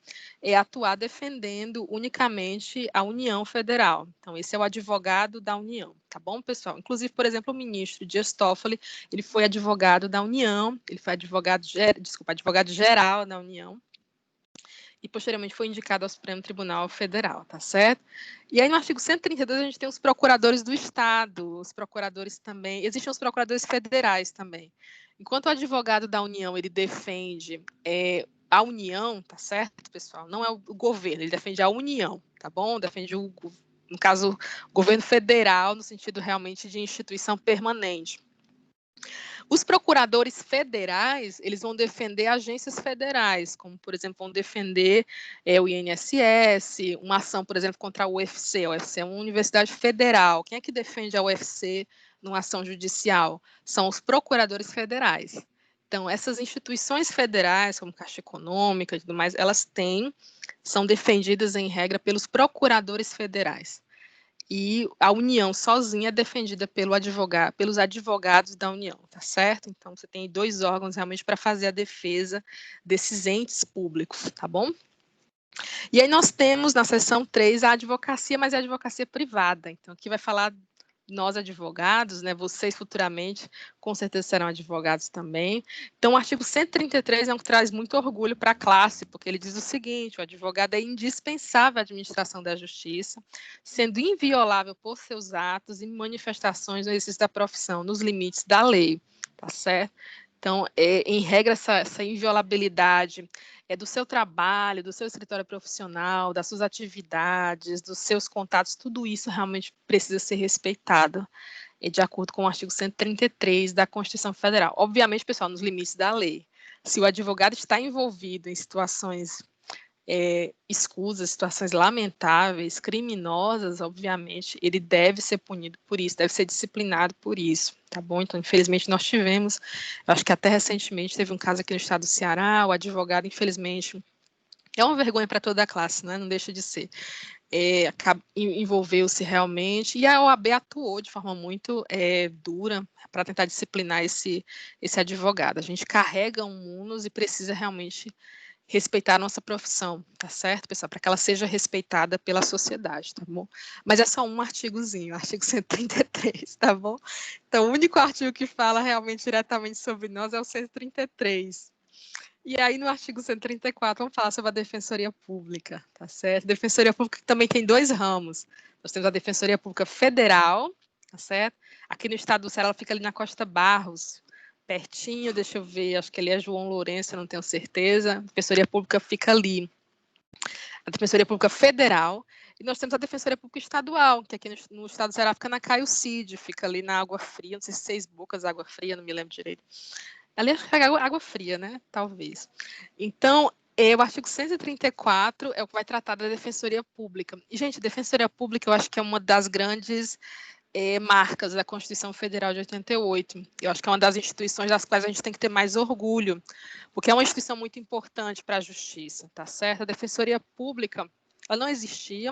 atuar defendendo unicamente a União Federal. Então, esse é o advogado da União, tá bom, pessoal? Inclusive, por exemplo, o ministro Dias Toffoli, ele foi advogado da União, ele foi advogado geral da União, e posteriormente foi indicado ao Supremo Tribunal Federal, tá certo? E aí no artigo 132 a gente tem os procuradores do Estado, os procuradores também, existem os procuradores federais também. Enquanto o advogado da União, ele defende a União, tá certo, pessoal? Não é o governo, ele defende a União, tá bom? Defende, no caso, o governo federal, no sentido realmente de instituição permanente. Os procuradores federais, eles vão defender agências federais, como, por exemplo, vão defender o INSS, uma ação, por exemplo, contra a UFC. A UFC é uma universidade federal. Quem é que defende a UFC numa ação judicial? São os procuradores federais. Então, essas instituições federais, como Caixa Econômica e tudo mais, são defendidas, em regra, pelos procuradores federais. e a União sozinha é defendida pelos advogados da União, tá certo? Então, você tem 2 órgãos realmente para fazer a defesa desses entes públicos, tá bom? E aí nós temos na seção 3 a advocacia, mas é a advocacia privada. Então, aqui vai falar nós advogados, né, vocês futuramente com certeza serão advogados também. Então, o artigo 133 é um que traz muito orgulho para a classe, porque ele diz o seguinte: o advogado é indispensável à administração da justiça, sendo inviolável por seus atos e manifestações no exercício da profissão, nos limites da lei, tá certo? Então, em regra, essa inviolabilidade é do seu trabalho, do seu escritório profissional, das suas atividades, dos seus contatos, tudo isso realmente precisa ser respeitado, de acordo com o artigo 133 da Constituição Federal. Obviamente, pessoal, nos limites da lei. Se o advogado está envolvido em situações escusas, situações lamentáveis, criminosas, obviamente, ele deve ser punido por isso, deve ser disciplinado por isso, tá bom? Então, infelizmente, nós tivemos, eu acho que até recentemente teve um caso aqui no estado do Ceará, o advogado, infelizmente, é uma vergonha para toda a classe, né? Não deixa de ser. Envolveu-se realmente, e a OAB atuou de forma muito dura para tentar disciplinar esse advogado. A gente carrega um ônus e precisa realmente respeitar a nossa profissão, tá certo, pessoal? Para que ela seja respeitada pela sociedade, tá bom? Mas é só um artigozinho, artigo 133, tá bom? Então, o único artigo que fala realmente diretamente sobre nós é o 133. E aí, no artigo 134, vamos falar sobre a Defensoria Pública, tá certo? Defensoria Pública também tem 2 ramos. Nós temos a Defensoria Pública Federal, tá certo? Aqui no estado do Ceará, ela fica ali na Costa Barros, pertinho, deixa eu ver, acho que ali é João Lourenço, eu não tenho certeza. A Defensoria Pública fica ali. A Defensoria Pública Federal, e nós temos a Defensoria Pública Estadual, que aqui no estado do Ceará fica na Caio Cid, fica ali na Água Fria, não sei se 6 Bocas, Água Fria, não me lembro direito. Ali acho que é água fria, né? Talvez. Então, o artigo 134 é o que vai tratar da Defensoria Pública. E, gente, a Defensoria Pública eu acho que é uma das grandes marcas da Constituição Federal de 88. Eu acho que é uma das instituições das quais a gente tem que ter mais orgulho, porque é uma instituição muito importante para a justiça, tá certo? A Defensoria Pública, ela não existia,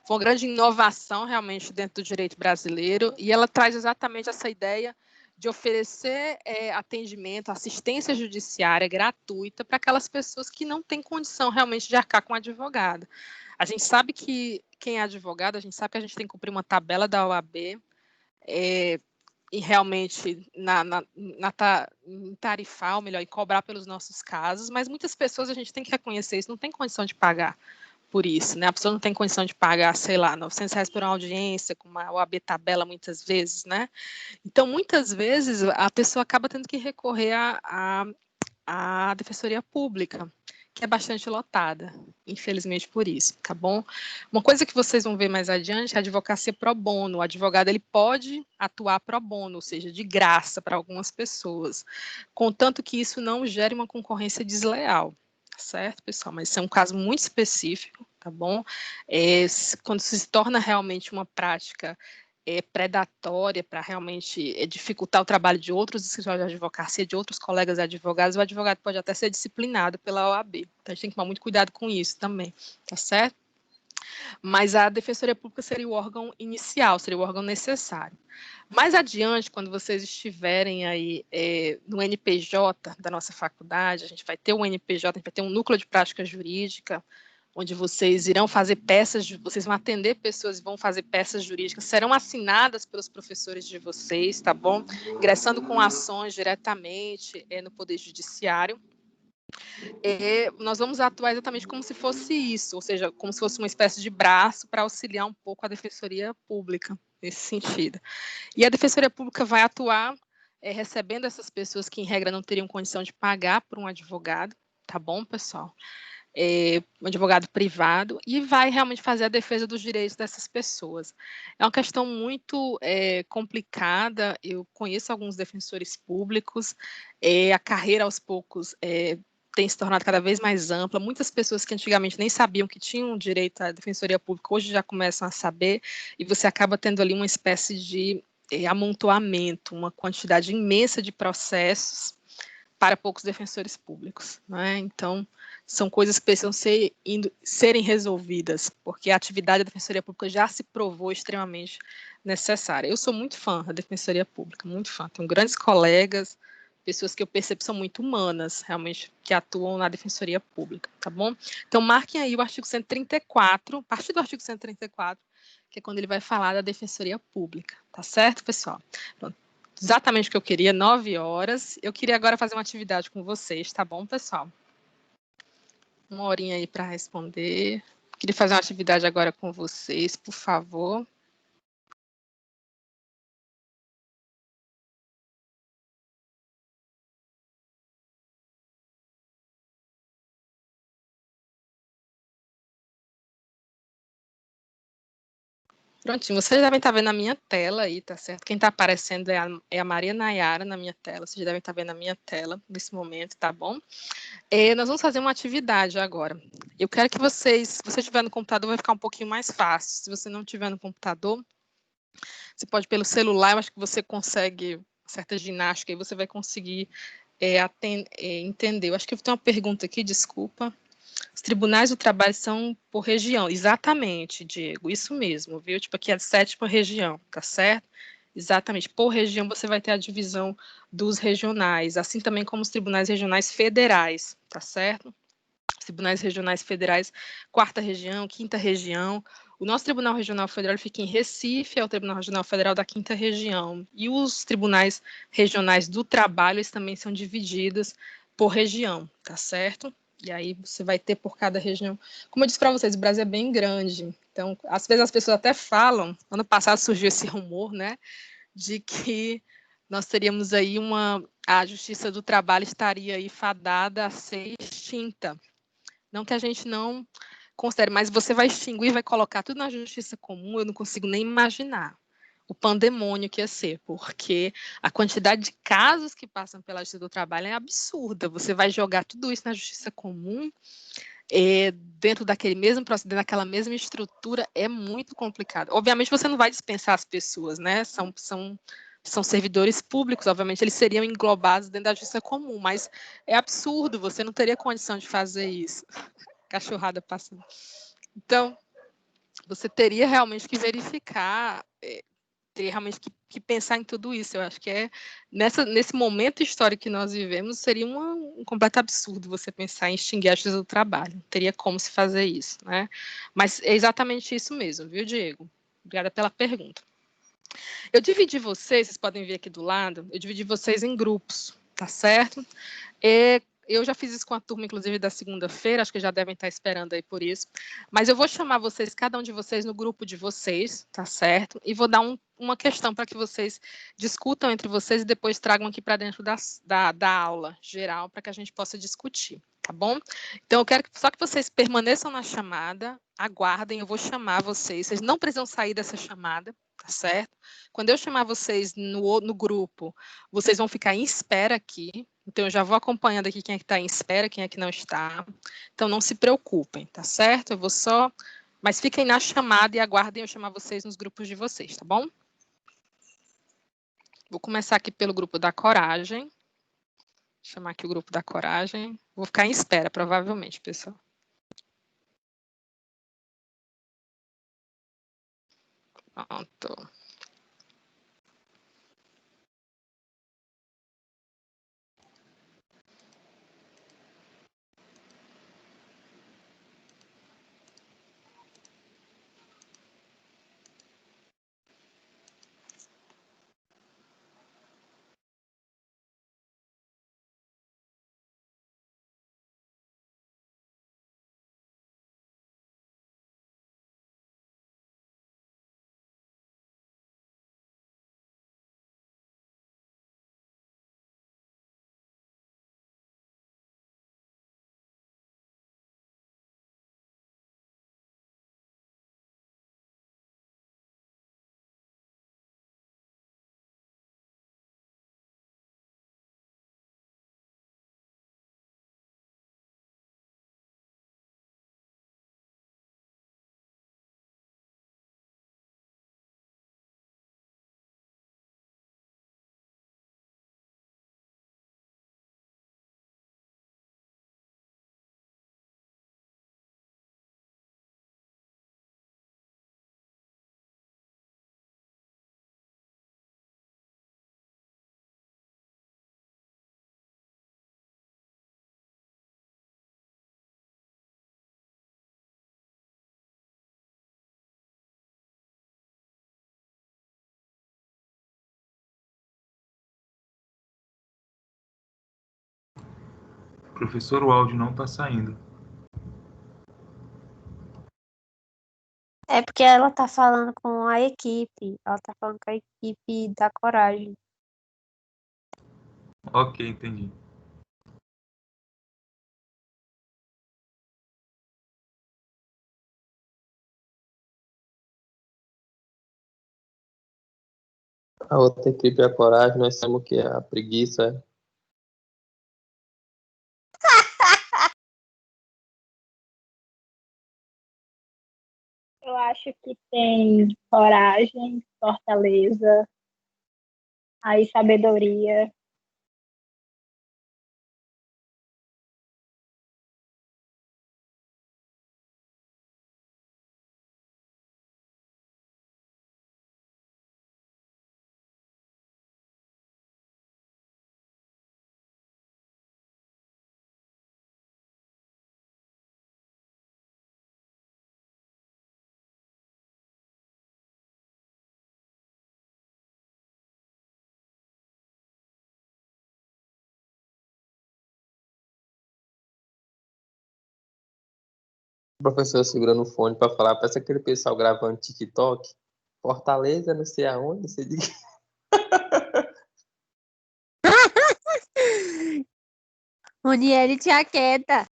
foi uma grande inovação realmente dentro do direito brasileiro, e ela traz exatamente essa ideia de oferecer atendimento, assistência judiciária gratuita para aquelas pessoas que não têm condição realmente de arcar com advogado. A gente sabe que quem é advogado, a gente sabe que a gente tem que cumprir uma tabela da OAB, e realmente tarifar, ou melhor, e cobrar pelos nossos casos, mas muitas pessoas a gente tem que reconhecer isso, não tem condição de pagar por isso, né? A pessoa não tem condição de pagar, sei lá, R$900 por uma audiência, com uma OAB tabela muitas vezes, né? Então, muitas vezes, a pessoa acaba tendo que recorrer à Defensoria Pública, que é bastante lotada, infelizmente por isso, tá bom? Uma coisa que vocês vão ver mais adiante é a advocacia pro bono. O advogado ele pode atuar pro bono, ou seja, de graça para algumas pessoas, contanto que isso não gere uma concorrência desleal. Certo, pessoal? Mas isso é um caso muito específico, tá bom? Quando se torna realmente uma prática predatória para realmente dificultar o trabalho de outros escritórios de advocacia, de outros colegas advogados, o advogado pode até ser disciplinado pela OAB. Então, a gente tem que tomar muito cuidado com isso também, tá certo? Mas a Defensoria Pública seria o órgão inicial, seria o órgão necessário. Mais adiante, quando vocês estiverem aí no NPJ da nossa faculdade, a gente vai ter um NPJ, a gente vai ter um núcleo de prática jurídica, onde vocês irão fazer vocês vão atender pessoas e vão fazer peças jurídicas, serão assinadas pelos professores de vocês, tá bom? Ingressando com ações diretamente no Poder Judiciário. Nós vamos atuar exatamente como se fosse isso, ou seja, como se fosse uma espécie de braço para auxiliar um pouco a Defensoria Pública, nesse sentido. E a Defensoria Pública vai atuar recebendo essas pessoas que, em regra, não teriam condição de pagar por um advogado, tá bom, pessoal? Um advogado privado, e vai realmente fazer a defesa dos direitos dessas pessoas. É uma questão muito complicada, eu conheço alguns defensores públicos, a carreira aos poucos tem se tornado cada vez mais ampla, muitas pessoas que antigamente nem sabiam que tinham direito à defensoria pública, hoje já começam a saber, e você acaba tendo ali uma espécie de amontoamento, uma quantidade imensa de processos para poucos defensores públicos, né? Então, são coisas que precisam serem resolvidas, porque a atividade da Defensoria Pública já se provou extremamente necessária. Eu sou muito fã da Defensoria Pública, muito fã. Tenho grandes colegas, pessoas que eu percebo são muito humanas, realmente, que atuam na Defensoria Pública, tá bom? Então, marquem aí o artigo 134, a partir do artigo 134, que é quando ele vai falar da Defensoria Pública, tá certo, pessoal? Pronto. Exatamente o que eu queria, 9 horas. Eu queria agora fazer uma atividade com vocês, tá bom, pessoal? Uma horinha aí para responder. Queria fazer uma atividade agora com vocês, por favor. Prontinho, vocês devem estar vendo a minha tela aí, tá certo? Quem está aparecendo é a Maria Nayara na minha tela, vocês devem estar vendo a minha tela nesse momento, tá bom? Nós vamos fazer uma atividade agora. Eu quero que vocês, se você estiver no computador, vai ficar um pouquinho mais fácil. Se você não estiver no computador, você pode pelo celular, eu acho que você consegue certa ginástica e você vai conseguir entender. Eu acho que eu tenho uma pergunta aqui, desculpa. Os tribunais do trabalho são por região. Exatamente, Diego, isso mesmo, viu? Tipo, aqui é a 7ª região, tá certo? Exatamente. Por região, você vai ter a divisão dos regionais, assim também como os tribunais regionais federais, tá certo? Os tribunais regionais federais, 4ª região, 5ª região. O nosso Tribunal Regional Federal fica em Recife, é o Tribunal Regional Federal da 5ª região. E os tribunais regionais do trabalho, eles também são divididos por região, tá certo? E aí você vai ter por cada região. Como eu disse para vocês, o Brasil é bem grande. Então, às vezes as pessoas até falam, ano passado surgiu esse rumor, né, de que nós teríamos aí a Justiça do Trabalho estaria aí fadada a ser extinta. Não que a gente não considere, mas você vai extinguir, vai colocar tudo na justiça comum, eu não consigo nem imaginar o pandemônio que ia ser, porque a quantidade de casos que passam pela Justiça do Trabalho é absurda. Você vai jogar tudo isso na justiça comum, dentro daquele mesmo processo, dentro daquela mesma estrutura, é muito complicado. Obviamente, você não vai dispensar as pessoas, né? São servidores públicos, obviamente, eles seriam englobados dentro da justiça comum, mas é absurdo, você não teria condição de fazer isso. Cachorrada passando. Então, você teria realmente que verificar, teria realmente que pensar em tudo isso. Eu acho que nesse momento histórico que nós vivemos, seria um completo absurdo você pensar em extinguir a justiça do trabalho. Não teria como se fazer isso, né? Mas é exatamente isso mesmo, viu, Diego? Obrigada pela pergunta. Eu dividi vocês podem ver aqui do lado, eu dividi vocês em grupos, tá certo? Eu já fiz isso com a turma, inclusive, da segunda-feira, acho que já devem estar esperando aí por isso. Mas eu vou chamar vocês, cada um de vocês, no grupo de vocês, tá certo? E vou dar uma questão para que vocês discutam entre vocês e depois tragam aqui para dentro da aula geral, para que a gente possa discutir, tá bom? Então, eu quero só que vocês permaneçam na chamada, aguardem, eu vou chamar vocês não precisam sair dessa chamada, tá certo? Quando eu chamar vocês no grupo, vocês vão ficar em espera aqui. Então, eu já vou acompanhando aqui quem é que está em espera, quem é que não está. Então, não se preocupem, tá certo? Eu vou só... Mas fiquem na chamada e aguardem eu chamar vocês nos grupos de vocês, tá bom? Vou começar aqui pelo grupo da Coragem. Vou chamar aqui o grupo da Coragem. Vou ficar em espera, provavelmente, pessoal. Pronto. Professor, o áudio não está saindo. É porque ela tá falando com a equipe. Ela tá falando com a equipe da Coragem. Ok, entendi. A outra equipe é a coragem, nós temos o que? A preguiça. Eu acho que tem coragem, fortaleza, aí sabedoria. O professor segurando o fone para falar, parece aquele pessoal gravando TikTok. Fortaleza, não sei aonde, não sei de quê. Muniele, tia quieta.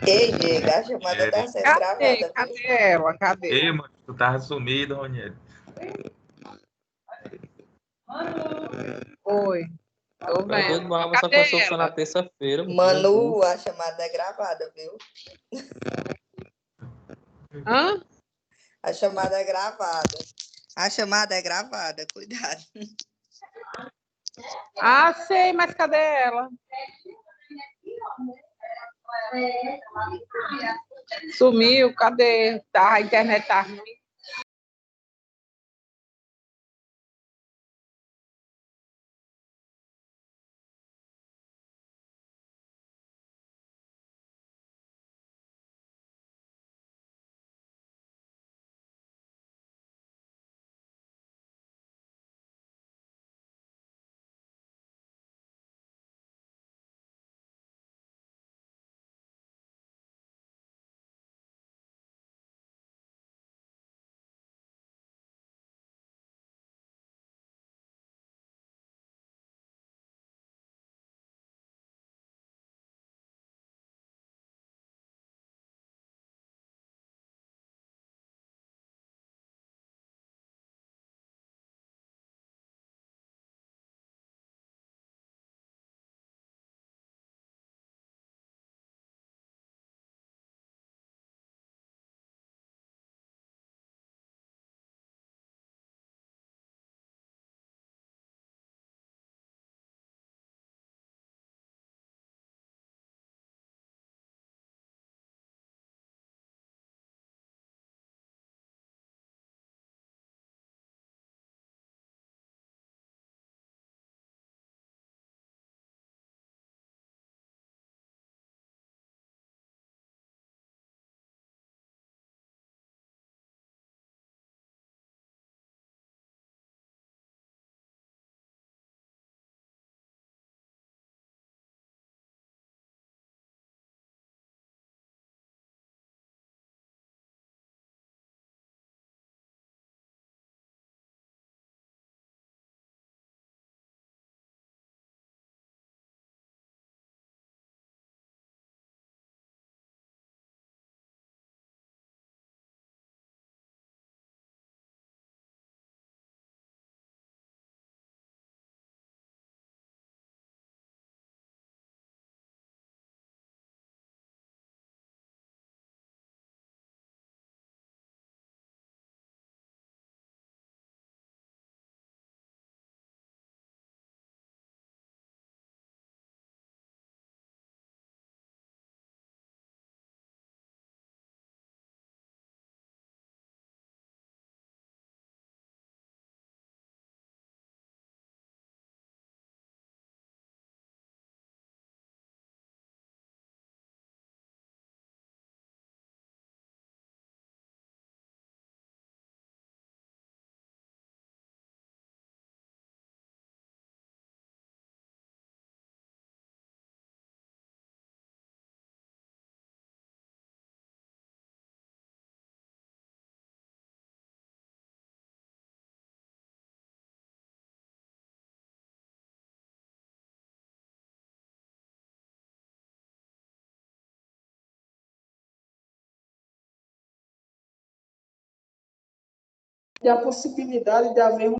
Ei, nega, a chamada tá sendo gravada, viu? Cadê ela? Cadê? Ei, mano, tu tava sumido, Ronieri. Oi, tô Meu Deus, vendo. a aula só Cadê começou a funcionar ela? na terça-feira. Meu Manu, Deus. a chamada é gravada, viu? Hã? A chamada é gravada. A chamada é gravada, cuidado. Ah, sei, mas cadê ela? Sumiu, cadê? Tá, a internet tá ruim. e a possibilidade de haver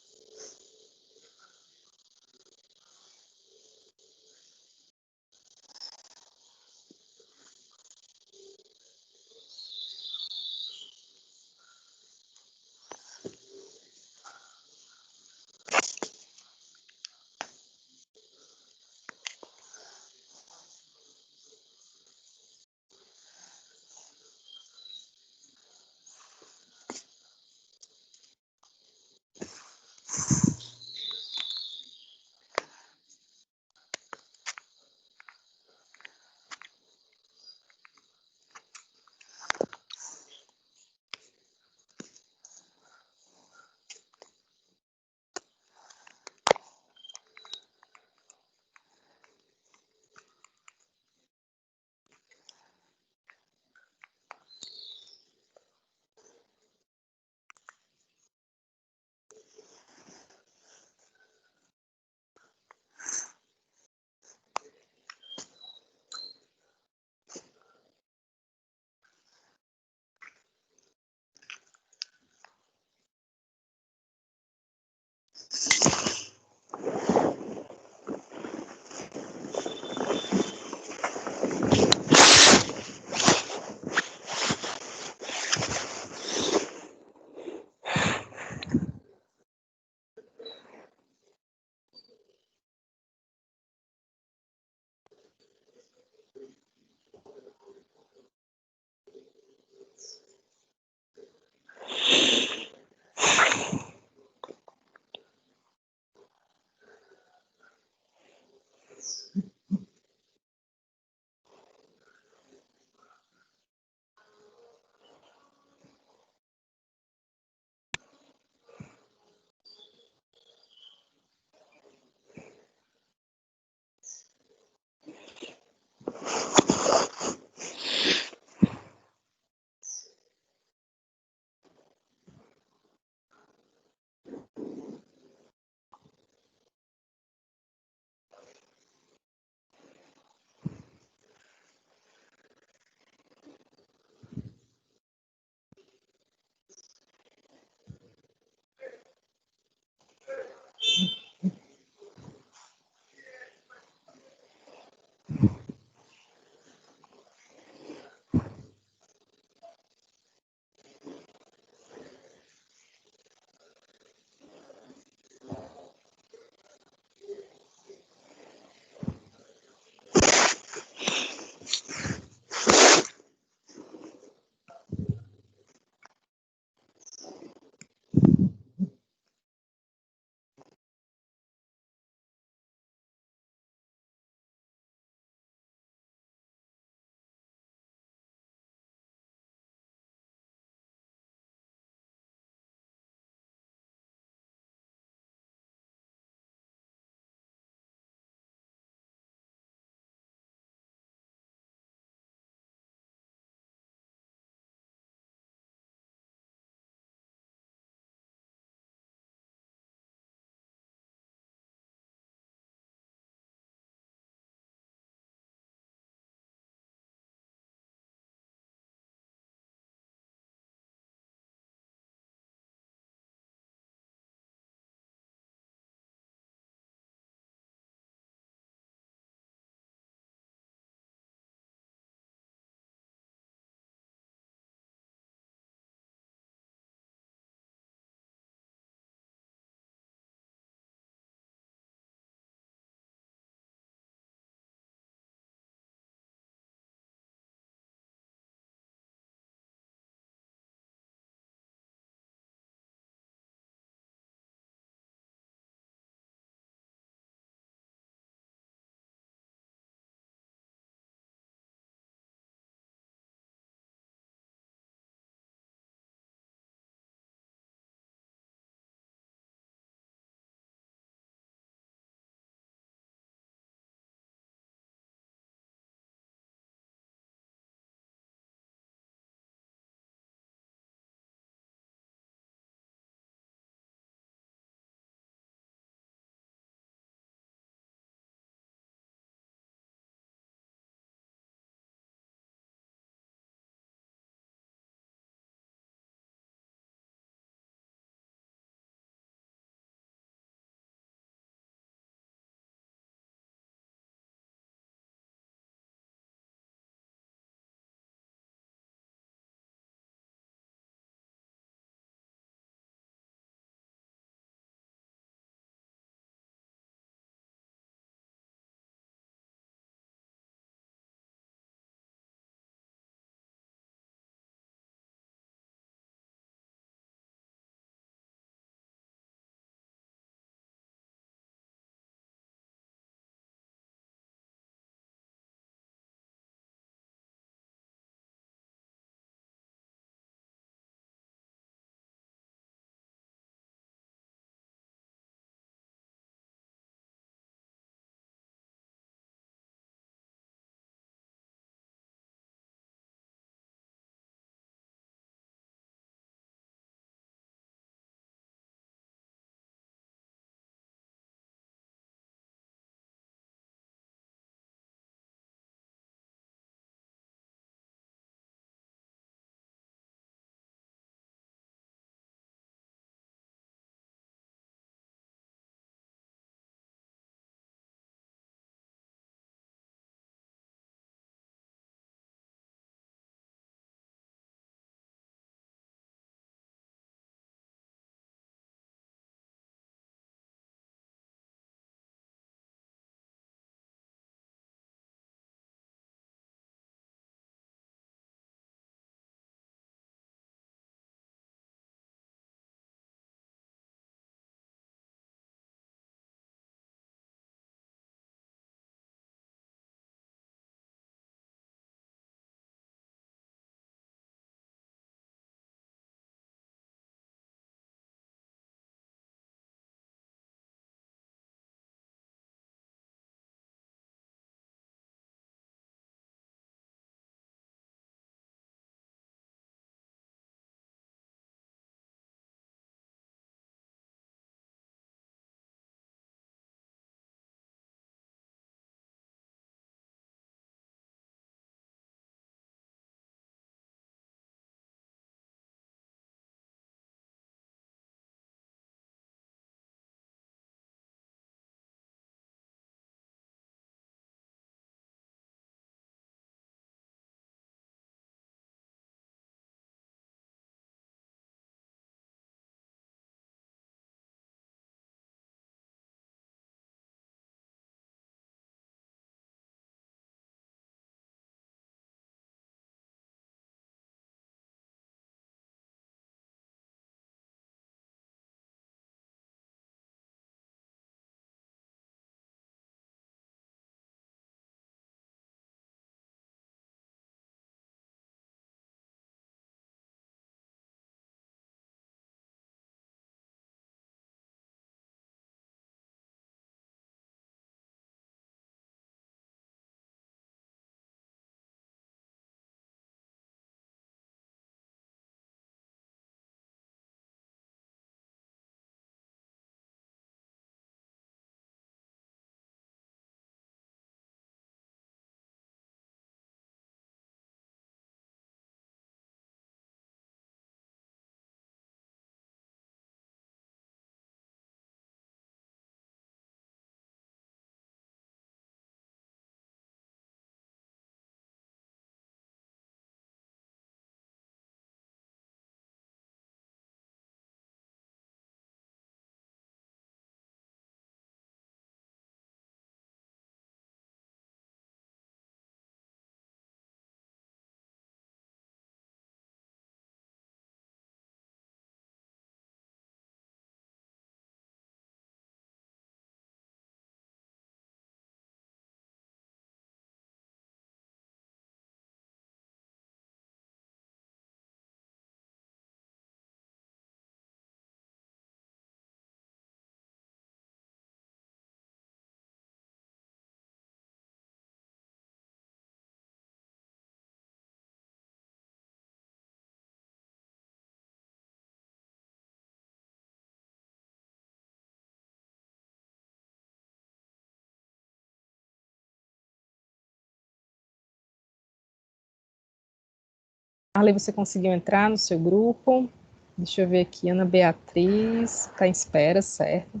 Arley, você conseguiu entrar no seu grupo? Deixa eu ver aqui, Ana Beatriz, está em espera, certo.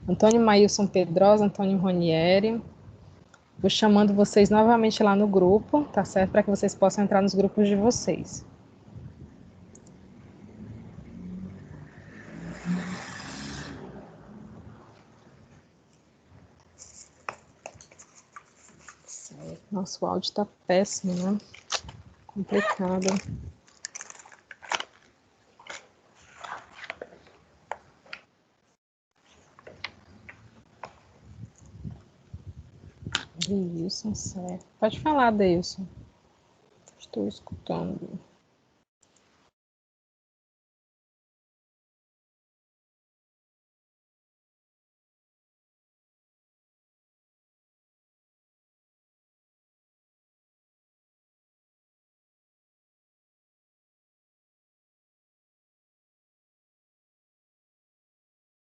Antônio Maílson Pedrosa, Antônio Ronieri. Vou chamando vocês novamente lá no grupo, tá certo? Para que vocês possam entrar nos grupos de vocês. Certo. Nosso áudio está péssimo, né? Complicado. Deilson, certo. Pode falar, Deilson. Estou escutando.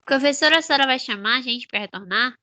Professora, a senhora vai chamar a gente para retornar?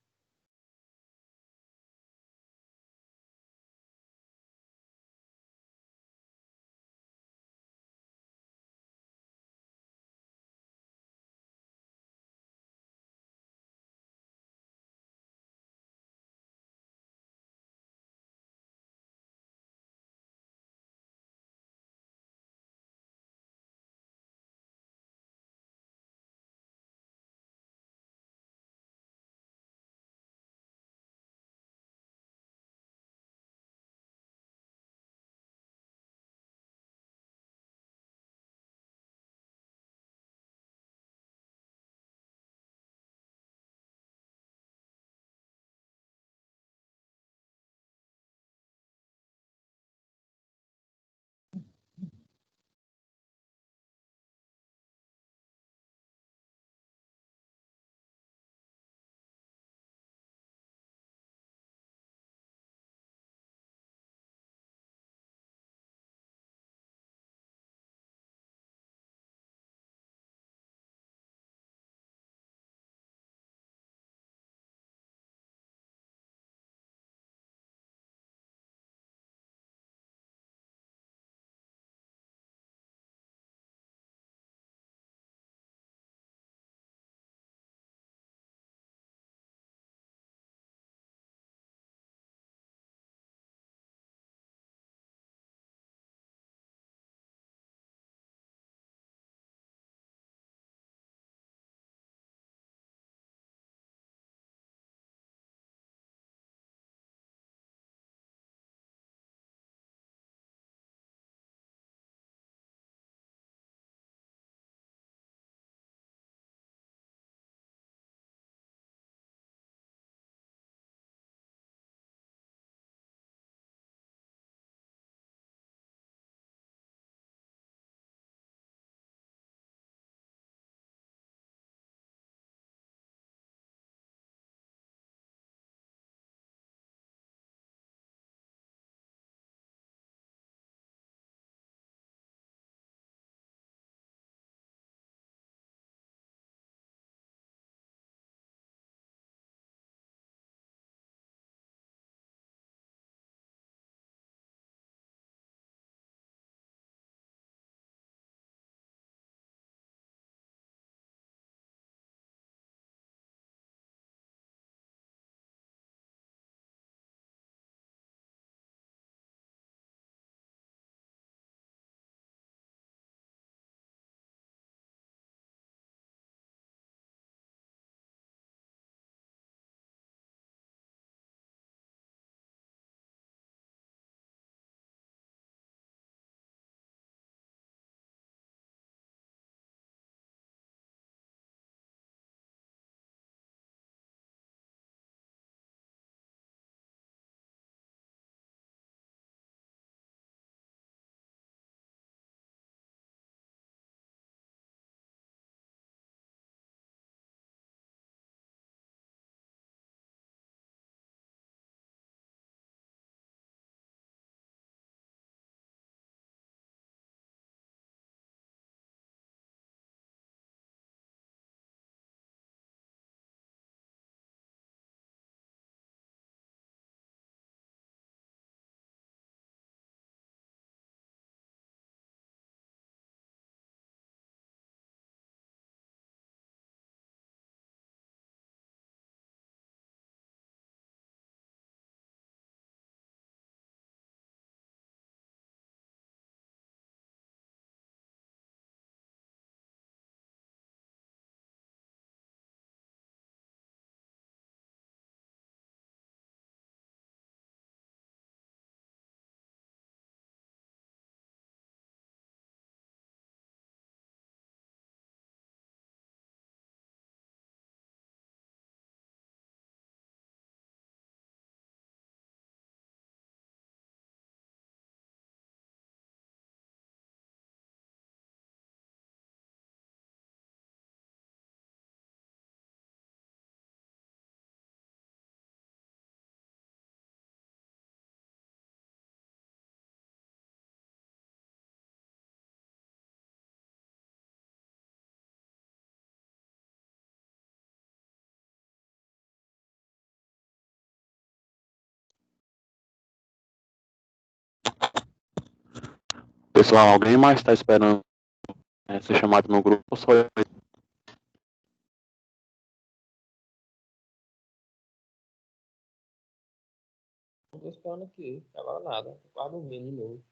Pessoal, alguém mais está esperando ser chamado no grupo ou só eu? Não tô esperando aqui. Agora nada. Tô quase dormindo de novo.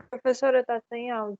Professora, tá sem áudio.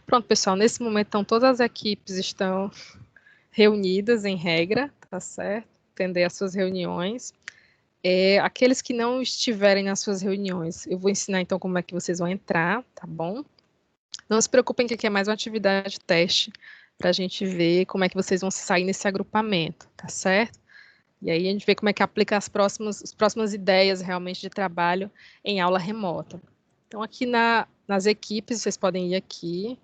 Pronto, pessoal, nesse momento então todas as equipes estão reunidas em regra, tá certo? Atender as suas reuniões. Aqueles que não estiverem nas suas reuniões, eu vou ensinar então como é que vocês vão entrar, tá bom? Não se preocupem que aqui é mais uma atividade de teste para a gente ver como é que vocês vão se sair nesse agrupamento, tá certo? E aí a gente vê como é que aplica as próximas ideias realmente de trabalho em aula remota. Então aqui nas equipes, vocês podem ir aqui,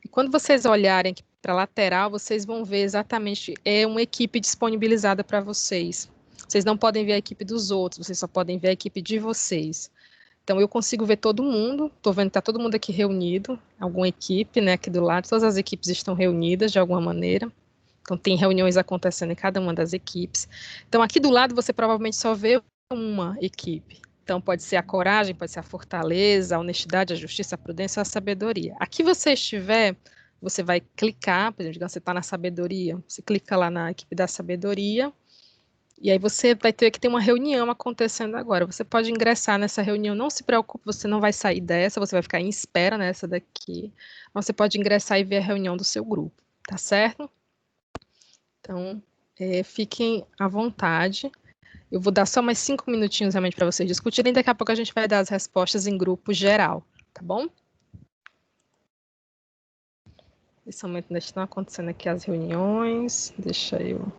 e quando vocês olharem aqui para a lateral, vocês vão ver exatamente, uma equipe disponibilizada para vocês. Vocês não podem ver a equipe dos outros, vocês só podem ver a equipe de vocês. Então, eu consigo ver todo mundo, estou vendo que está todo mundo aqui reunido, alguma equipe, né, aqui do lado, todas as equipes estão reunidas de alguma maneira. Então, tem reuniões acontecendo em cada uma das equipes. Então, aqui do lado, você provavelmente só vê uma equipe. Então, pode ser a coragem, pode ser a fortaleza, a honestidade, a justiça, a prudência ou a sabedoria. Aqui você estiver, você vai clicar, por exemplo, digamos, você está na sabedoria, você clica lá na equipe da sabedoria, e aí você vai ter que ter uma reunião acontecendo agora. Você pode ingressar nessa reunião, não se preocupe, você não vai sair dessa, você vai ficar em espera nessa daqui. Mas você pode ingressar e ver a reunião do seu grupo, tá certo? Então, fiquem à vontade. Eu vou dar só mais 5 minutinhos realmente para vocês discutirem. Daqui a pouco a gente vai dar as respostas em grupo geral, tá bom? Nesse momento ainda estão acontecendo aqui as reuniões. Deixa eu